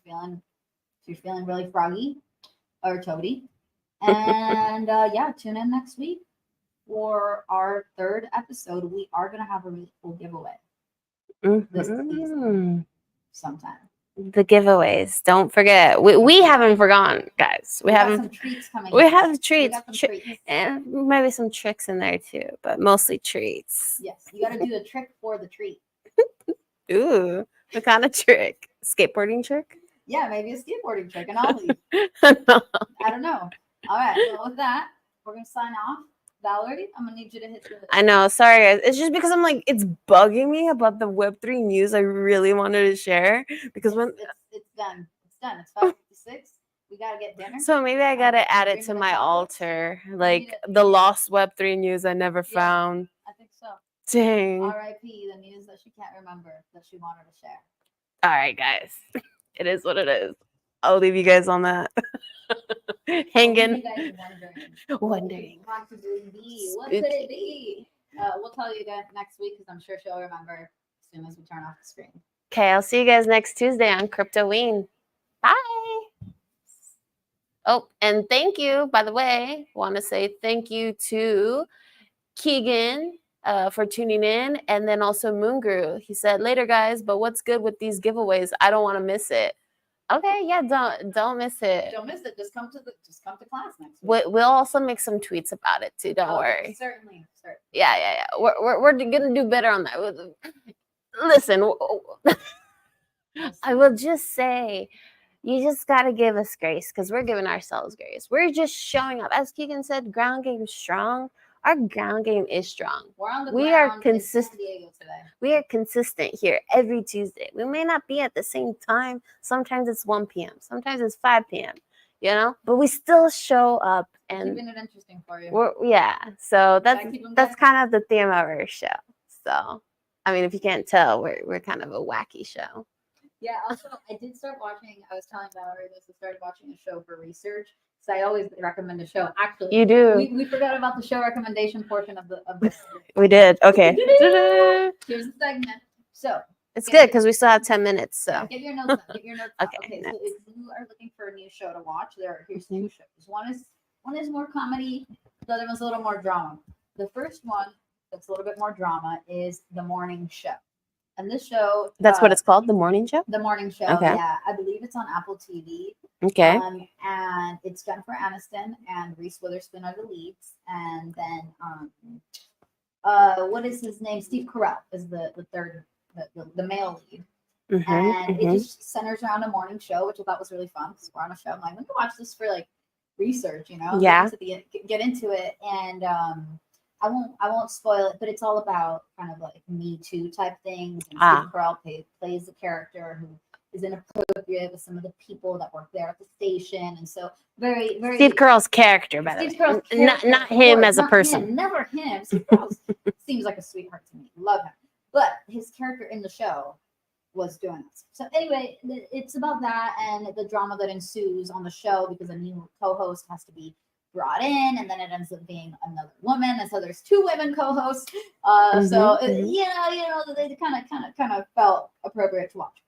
you're feeling really froggy or toady. And yeah, tune in next week for our third episode. We are gonna have a really cool giveaway this season sometime.
The giveaways. Don't forget. We haven't forgotten, guys. We
got
haven't.
some treats coming.
We
in.
have
We
treats.
got some treats.
And maybe some tricks in there too, but mostly treats.
Yes, you got to do a trick for the treat.
Ooh, what kind of trick? Skateboarding trick?
Yeah, maybe a skateboarding trick, and I'll leave.
No.
I don't know. All right. Well, with that, we're gonna sign off. Valerie, I'm gonna need you to hit the.
I know. Sorry, guys. It's just because I'm like, it's bugging me about the Web3 news I really wanted to share because when.
It's done. It's done. It's 5:56. We gotta get dinner.
So maybe I gotta add it to my altar, like the lost Web3 news I never found.
I think so.
Dang.
R.I.P. the news that she can't remember that she wanted to share.
All right, guys. It is what it is. I'll leave you guys on that. Hanging.
You guys
Wondering.
possibly be? What could it be? We'll tell you again next week because I'm sure she'll remember as soon as we turn off the screen.
Okay, I'll see you guys next Tuesday on Cryptoween. Bye. Oh, and thank you, by the way, want to say thank you to Keegan for tuning in, and then also Moonguru. He said, later, guys, but what's good with these giveaways? I don't want to miss it. Okay, yeah, don't miss it.
Don't miss it. Just come to class next week.
We'll also make some tweets about it too. Don't worry.
Certainly.
Yeah. We're gonna do better on that. Listen, I will just say, you just gotta give us grace because we're giving ourselves grace. We're just showing up. As Keegan said, ground game strong. Our ground game is strong.
We're on the
we
ground
are consistent.
in San Diego today.
We are consistent here every Tuesday. We may not be at the same time. Sometimes it's 1 p.m. Sometimes it's 5 p.m. You know, but we still show up and
keeping it interesting for you.
So that's kind of the theme of our show. So, I mean, if you can't tell, we're kind of a wacky show.
Yeah. Also, I did start watching. I was telling Valerie this. I started watching a show for research. So I always recommend a show. Actually,
you do.
We forgot about the show recommendation portion of the.
We did. Okay.
Here's the segment. So
it's good because we still have 10 minutes. So
get your notes. Okay.
Nice.
So if you are looking for a new show to watch, here's two shows. One is more comedy. The other one's a little more drama. The first one that's a little bit more drama is The Morning Show. And this show,
that's what it's called, The Morning Show?
The Morning Show,
okay.
Yeah. I believe it's on Apple TV.
Okay.
And it's Jennifer Aniston and Reese Witherspoon are the leads. And then, what is his name? Steve Carell is the third, the male lead. And it just centers around a morning show, which I thought was really fun because we're on a show. I'm like, we can watch this for like research, you know?
Yeah.
Get into it. And, I won't spoil it, but it's all about kind of like Me Too type things. And Steve Carell plays the character who is inappropriate with some of the people that work there at the station, and so very, very.
Steve Carell's character, by the way, not him as a person.
Never him. Steve Carell seems like a sweetheart to me. Love him, but his character in the show was doing this. So anyway, it's about that and the drama that ensues on the show because a new co-host has to be brought in, and then it ends up being another woman, and so there's two women co-hosts. So they kind of felt appropriate to watch.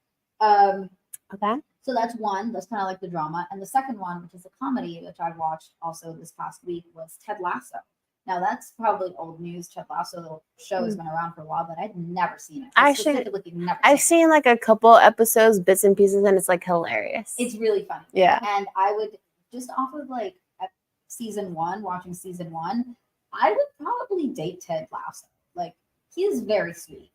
Okay.
So that's one. That's kind of like the drama. And the second one, which is a comedy, which I watched also this past week, was Ted Lasso. Now that's probably old news. Ted Lasso, the show has been around for a while, but I'd never seen it.
Actually,
Specifically, never.
I've seen like a couple episodes, bits and pieces, and it's like hilarious.
It's really funny.
Yeah.
And I would just off of like season one, watching season one, I would probably date Ted Lasso. Like he is very sweet.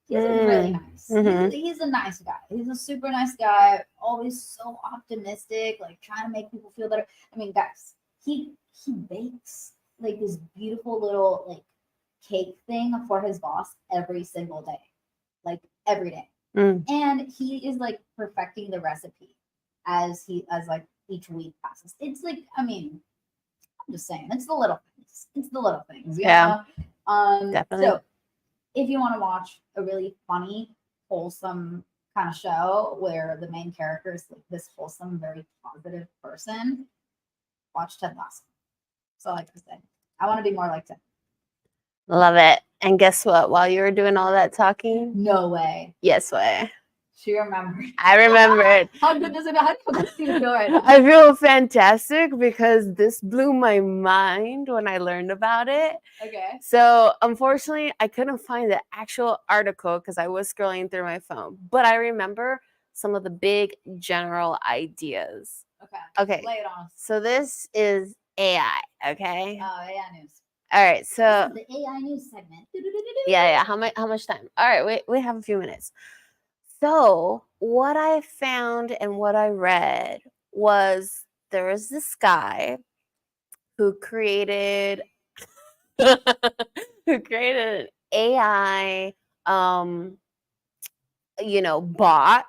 He's really nice.
Mhm.
He's a nice guy. He's a super nice guy. Always so optimistic, like trying to make people feel better. I mean, guys, he bakes like this beautiful little like cake thing for his boss every single day, like every day. And he is like perfecting the recipe as like each week passes. It's like, I mean, I'm just saying, it's the little things. It's the little things.
Yeah.
Definitely. So if you want to watch a really funny, wholesome kind of show where the main character is like this wholesome, very positive person, watch Ted Lasso. So like I said, I want to be more like Ted.
Love it. And guess what? While you were doing all that talking,
no way.
Yes way.
She remembered.
I remembered.
How good does it? How do you feel right now?
I feel fantastic because this blew my mind when I learned about it.
Okay.
So unfortunately, I couldn't find the actual article because I was scrolling through my phone. But I remember some of the big general ideas. Okay.
Lay it on.
So this is AI. Okay.
AI news.
All right. So
this is the AI news segment.
Yeah. How much time? All right. We have a few minutes. So what I found and what I read was there was this guy who created an AI bot,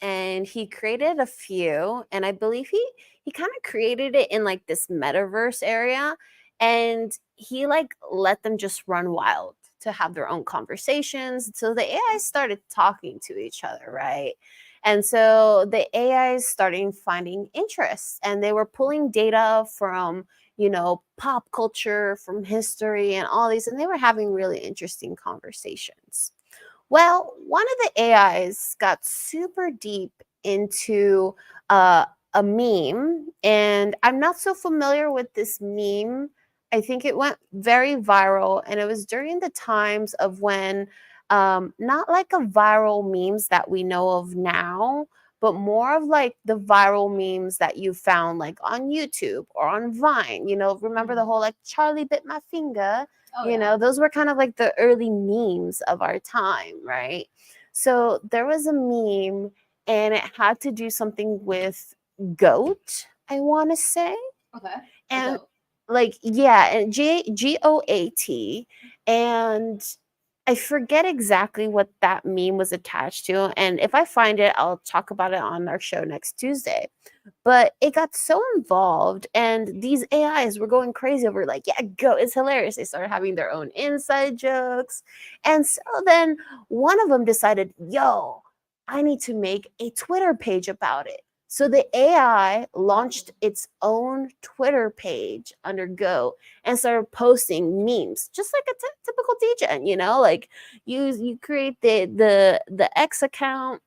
and he created a few, and I believe he kind of created it in like this metaverse area, and he like let them just run wild to have their own conversations. So the AI started talking to each other, right? And so the AI is starting finding interests, and they were pulling data from, pop culture, from history, and all these, and they were having really interesting conversations. Well, one of the AIs got super deep into a meme, and I'm not so familiar with this meme. I think it went very viral, and it was during the times of when, not like a viral memes that we know of now, but more of like the viral memes that you found like on YouTube or on Vine. Remember the whole like Charlie bit my finger? Those were kind of like the early memes of our time, right? So there was a meme, and it had to do something with goat, I want to say.
Okay.
And and GOAT, and I forget exactly what that meme was attached to. And if I find it, I'll talk about it on our show next Tuesday. But it got so involved, and these AIs were going crazy over like, yeah, go. It's hilarious. They started having their own inside jokes. And so then one of them decided, yo, I need to make a Twitter page about it. So the AI launched its own Twitter page under Go and started posting memes, just like a typical DGen, like you create the X account,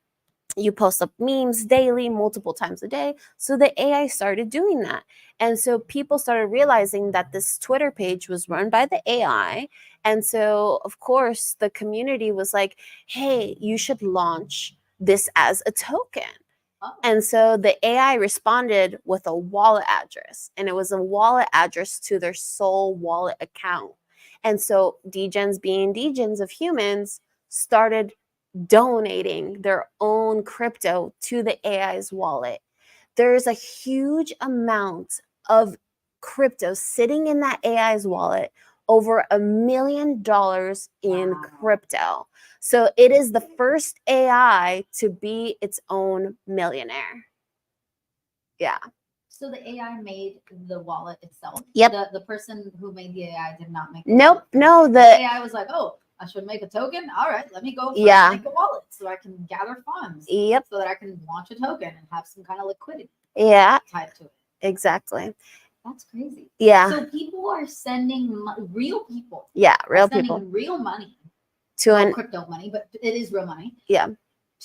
you post up memes daily, multiple times a day. So the AI started doing that. And so people started realizing that this Twitter page was run by the AI. And so, of course, the community was like, hey, you should launch this as a token. And so the AI responded with a wallet address, and it was a wallet address to their sole wallet account. And so degens, being degens of humans, started donating their own crypto to the AI's wallet. There is a huge amount of crypto sitting in that AI's wallet, over $1 million in crypto. So it is the first AI to be its own millionaire. Yeah.
So the AI made the wallet itself?
Yep.
The person who made the AI did not make
Nope. No,
the AI was like, oh, I should make a token. All right, let me go make a wallet so I can gather funds.
Yep.
So that I can launch a token and have some kind of liquidity.
Yeah.
Tied to it.
Exactly.
That's crazy.
Yeah.
So people are sending real people.
Yeah, real
sending
people.
Real money.
To
crypto money, but it is real money.
Yeah.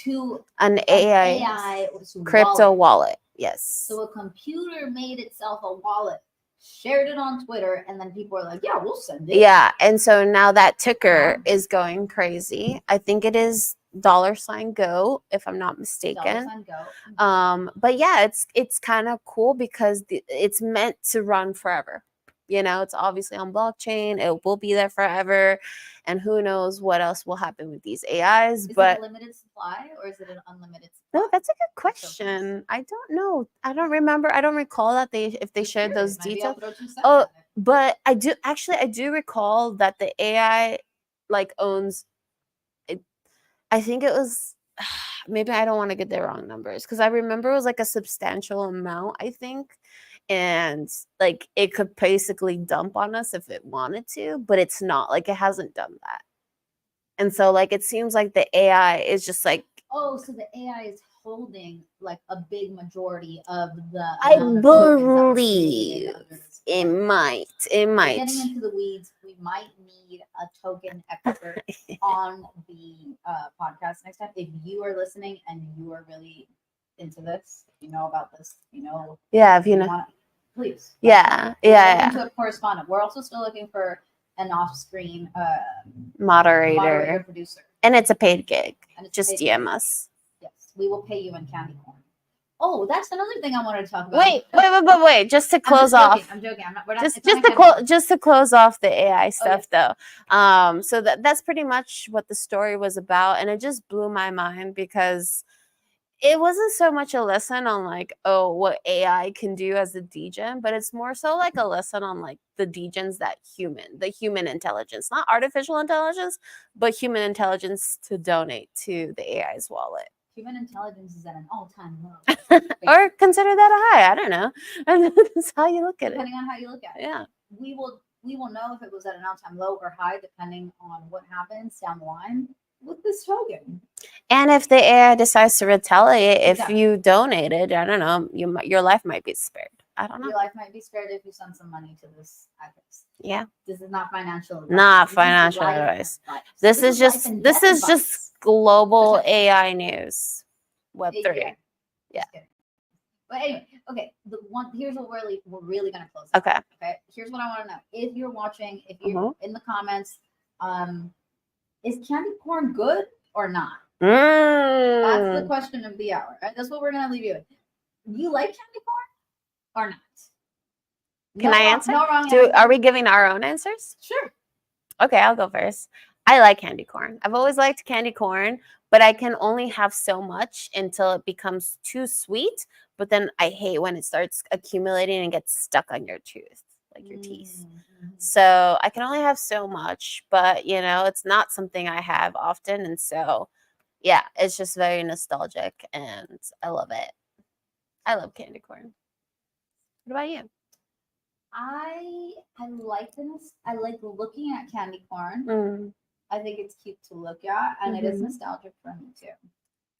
to
An
an
AI
AI
crypto
wallet.
wallet. Yes.
So a computer made itself a wallet, shared it on Twitter, and then people are like, "Yeah, we'll send it."
Yeah, and so now that ticker is going crazy. I think it is $go, if I'm not mistaken.
Go.
But yeah, it's kind of cool because it's meant to run forever. You know, it's obviously on blockchain. It will be there forever, and who knows what else will happen with these AIs.
Is
But
it a limited supply or is it an unlimited supply?
no, that's a good question. I don't know. I don't remember. I don't recall that they
Just
shared those
curious. Maybe
details.
I'll throw 2 cents
Oh,
at it.
but I do recall that the AI like owns it, I think it was maybe I don't want to get the wrong numbers because I remember it was like a substantial amount, I think. And like it could basically dump on us if it wanted to, but it's not. Like it hasn't done that. And so like it seems like the AI is just like
Oh, so the AI is holding like a big majority of the
I
amount of tokens that were
believe
created under this
it
plan.
might. It
We're
might.
getting into the weeds. We might need a token expert on the podcast next time. If you are listening and you are really into this, if you know about this, you know,
Yeah, if you know.
want, please.
Yeah,
We're
yeah,
looking to a correspondent. We're also still looking for an off-screen
moderator.
producer.
And it's a paid gig.
And it's
Just
paid
DM
gig.
us.
Yes, we will pay you in candy corn. Oh, that's another thing I wanted to talk about.
Wait. Just to close off.
I'm joking. I'm not. We're not.
Just to close off the AI stuff though. So that's pretty much what the story was about, and it just blew my mind because it wasn't so much a lesson on like, oh, what AI can do as a degen, but it's more so like a lesson on like the degens that the human intelligence, not artificial intelligence, but human intelligence to donate to the AI's wallet.
Human intelligence is at an all-time low.
Or consider that a high. I don't know. That's how you look at
Depending on how you look at it.
Yeah.
We will know if it was at an all-time low or high, depending on what happens down the line with this token.
And if the AI decides to retaliate, if you donated, I don't know, your life might be spared. I don't know.
Your life might be spared if you send some money to this activist.
Yeah.
This is not financial advice.
Not financial advice. This is just global AI news. Web3. Yeah.
But anyway, okay. Here's what we're really gonna close.
Okay.
Okay. Here's what I want to know. If you're watching, if you're in the comments, is candy corn good or not? That's the question of the hour. Right? That's what we're gonna leave you with. You like candy corn or not?
Can I answer?
No wrong answer.
Are we giving our own answers?
Sure.
Okay, I'll go first. I like candy corn. I've always liked candy corn, but I can only have so much until it becomes too sweet. But then I hate when it starts accumulating and gets stuck on your tooth, like your teeth. So I can only have so much, but you know, it's not something I have often. And so, yeah, it's just very nostalgic and I love it. I love candy corn. What about you?
I like this. I like looking at candy corn. I think it's cute to look at, and it is nostalgic for me too.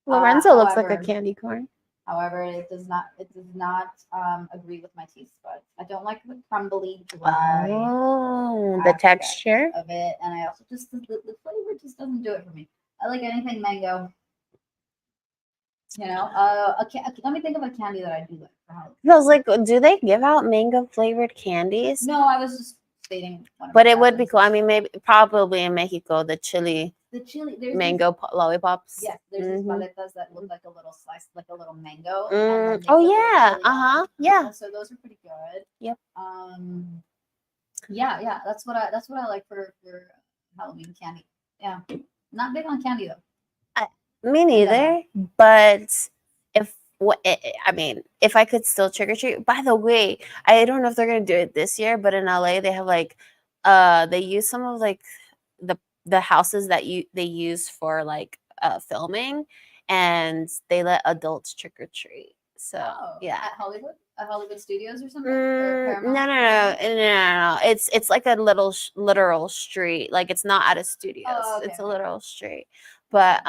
Lorenzo looks like a candy corn.
However, it does not agree with my taste buds. I don't like the crumbly, dry.
Oh, the texture
of it, and I also just the flavor just doesn't do it for me. I like anything mango. You know, let me think of a candy that I do like.
I was like, do they give out mango flavored candies?
No, I was just stating.
But it would be cool. I mean, probably in Mexico, the chili mango lollipops.
Yes, there's these paletas that look like a little slice, like a little mango.
Oh yeah, yeah.
So those are pretty good.
Yep.
Yeah. That's what I like for Halloween candy. Yeah, not big on candy though.
Me neither. But if I could still trick or treat. By the way, I don't know if they're gonna do it this year, but in LA they have like, they use some of like the houses that they use for like filming, and they let adults trick or treat. So yeah,
at Hollywood Studios or something.
No. It's like a little literal street. Like it's not at a studios. It's a literal street. But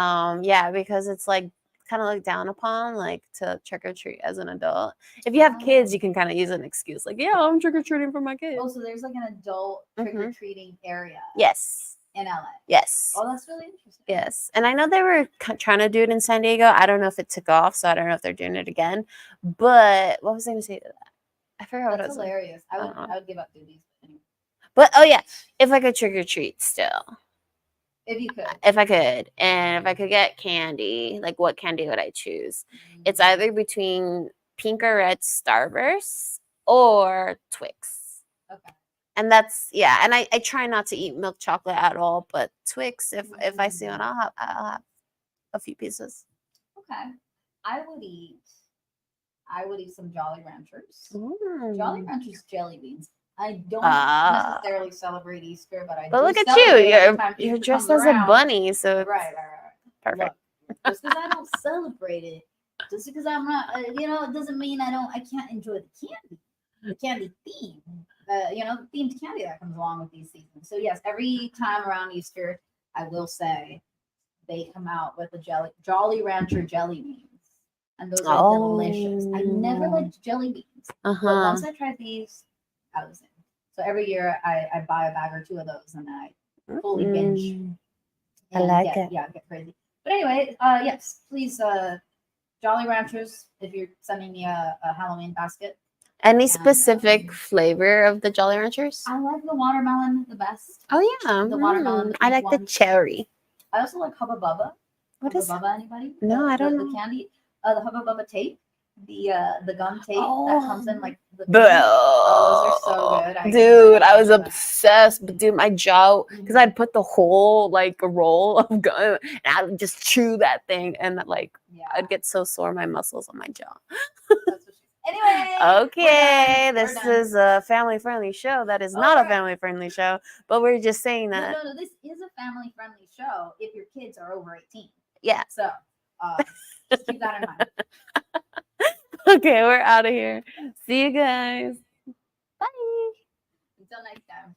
yeah, because it's like kind of looked down upon, like to trick or treat as an adult. If you have kids, you can kind of use an excuse, like, yeah, I'm trick or treating for my kids.
Oh, so there's like an adult trick or treating area.
Yes.
in LA.
Yes.
Oh, that's really interesting.
Yes. And I know they were trying to do it in San Diego. I don't know if it took off, so I don't know if they're doing it again. But what was I going to say to that? I forgot what I
That's
was like.
hilarious. I would give up duties. Anyway.
But oh yeah, if I could trick or treat still.
If you could.
If I could. And if I could get candy, like what candy would I choose? It's either between pink or red Starburst or Twix.
Okay.
And that's and I try not to eat milk chocolate at all, but Twix, if I see one, I'll have a few pieces.
Okay. I would eat some Jolly Ranchers. Jolly Ranchers jelly beans. I don't necessarily celebrate Easter, but I do
look at
celebrate
you.
every time
You're
Easter
dressed
comes
as a
around.
bunny, so it's
right.
perfect.
Look, just because I don't celebrate it, just because I'm not, it doesn't mean I can't enjoy the candy theme, the themed candy that comes along with these seasons. So yes, every time around Easter, I will say they come out with the Jolly Rancher jelly beans. And those are delicious. I never liked jelly beans. But once I tried these, I was in. So every year I buy a bag or two of those and I fully binge.
I like it.
Yeah, get crazy. But anyway, yes, please, Jolly Ranchers, if you're sending me a Halloween basket.
Any specific flavor of the Jolly Ranchers?
I like the watermelon the best.
Oh yeah,
the watermelon.
I like the cherry.
I also like Hubba Bubba.
What
Hubba
is
Bubba? Anybody?
No, I don't know.
The candy, the Hubba Bubba tape, the gum tape that comes in like the.
Oh,
those are so good.
Dude, I was obsessed. But dude, my jaw, because I'd put the whole like roll of gum, and I would just chew that thing, and I'd get so sore my muscles on my jaw.
Anyway.
Okay, this is a family-friendly show. That is not a family-friendly show, but we're just saying that.
No, this is a family-friendly show if your kids are over 18.
Yeah.
So, just keep that in mind.
Okay, we're out of here. See you guys. Bye.
Until next time.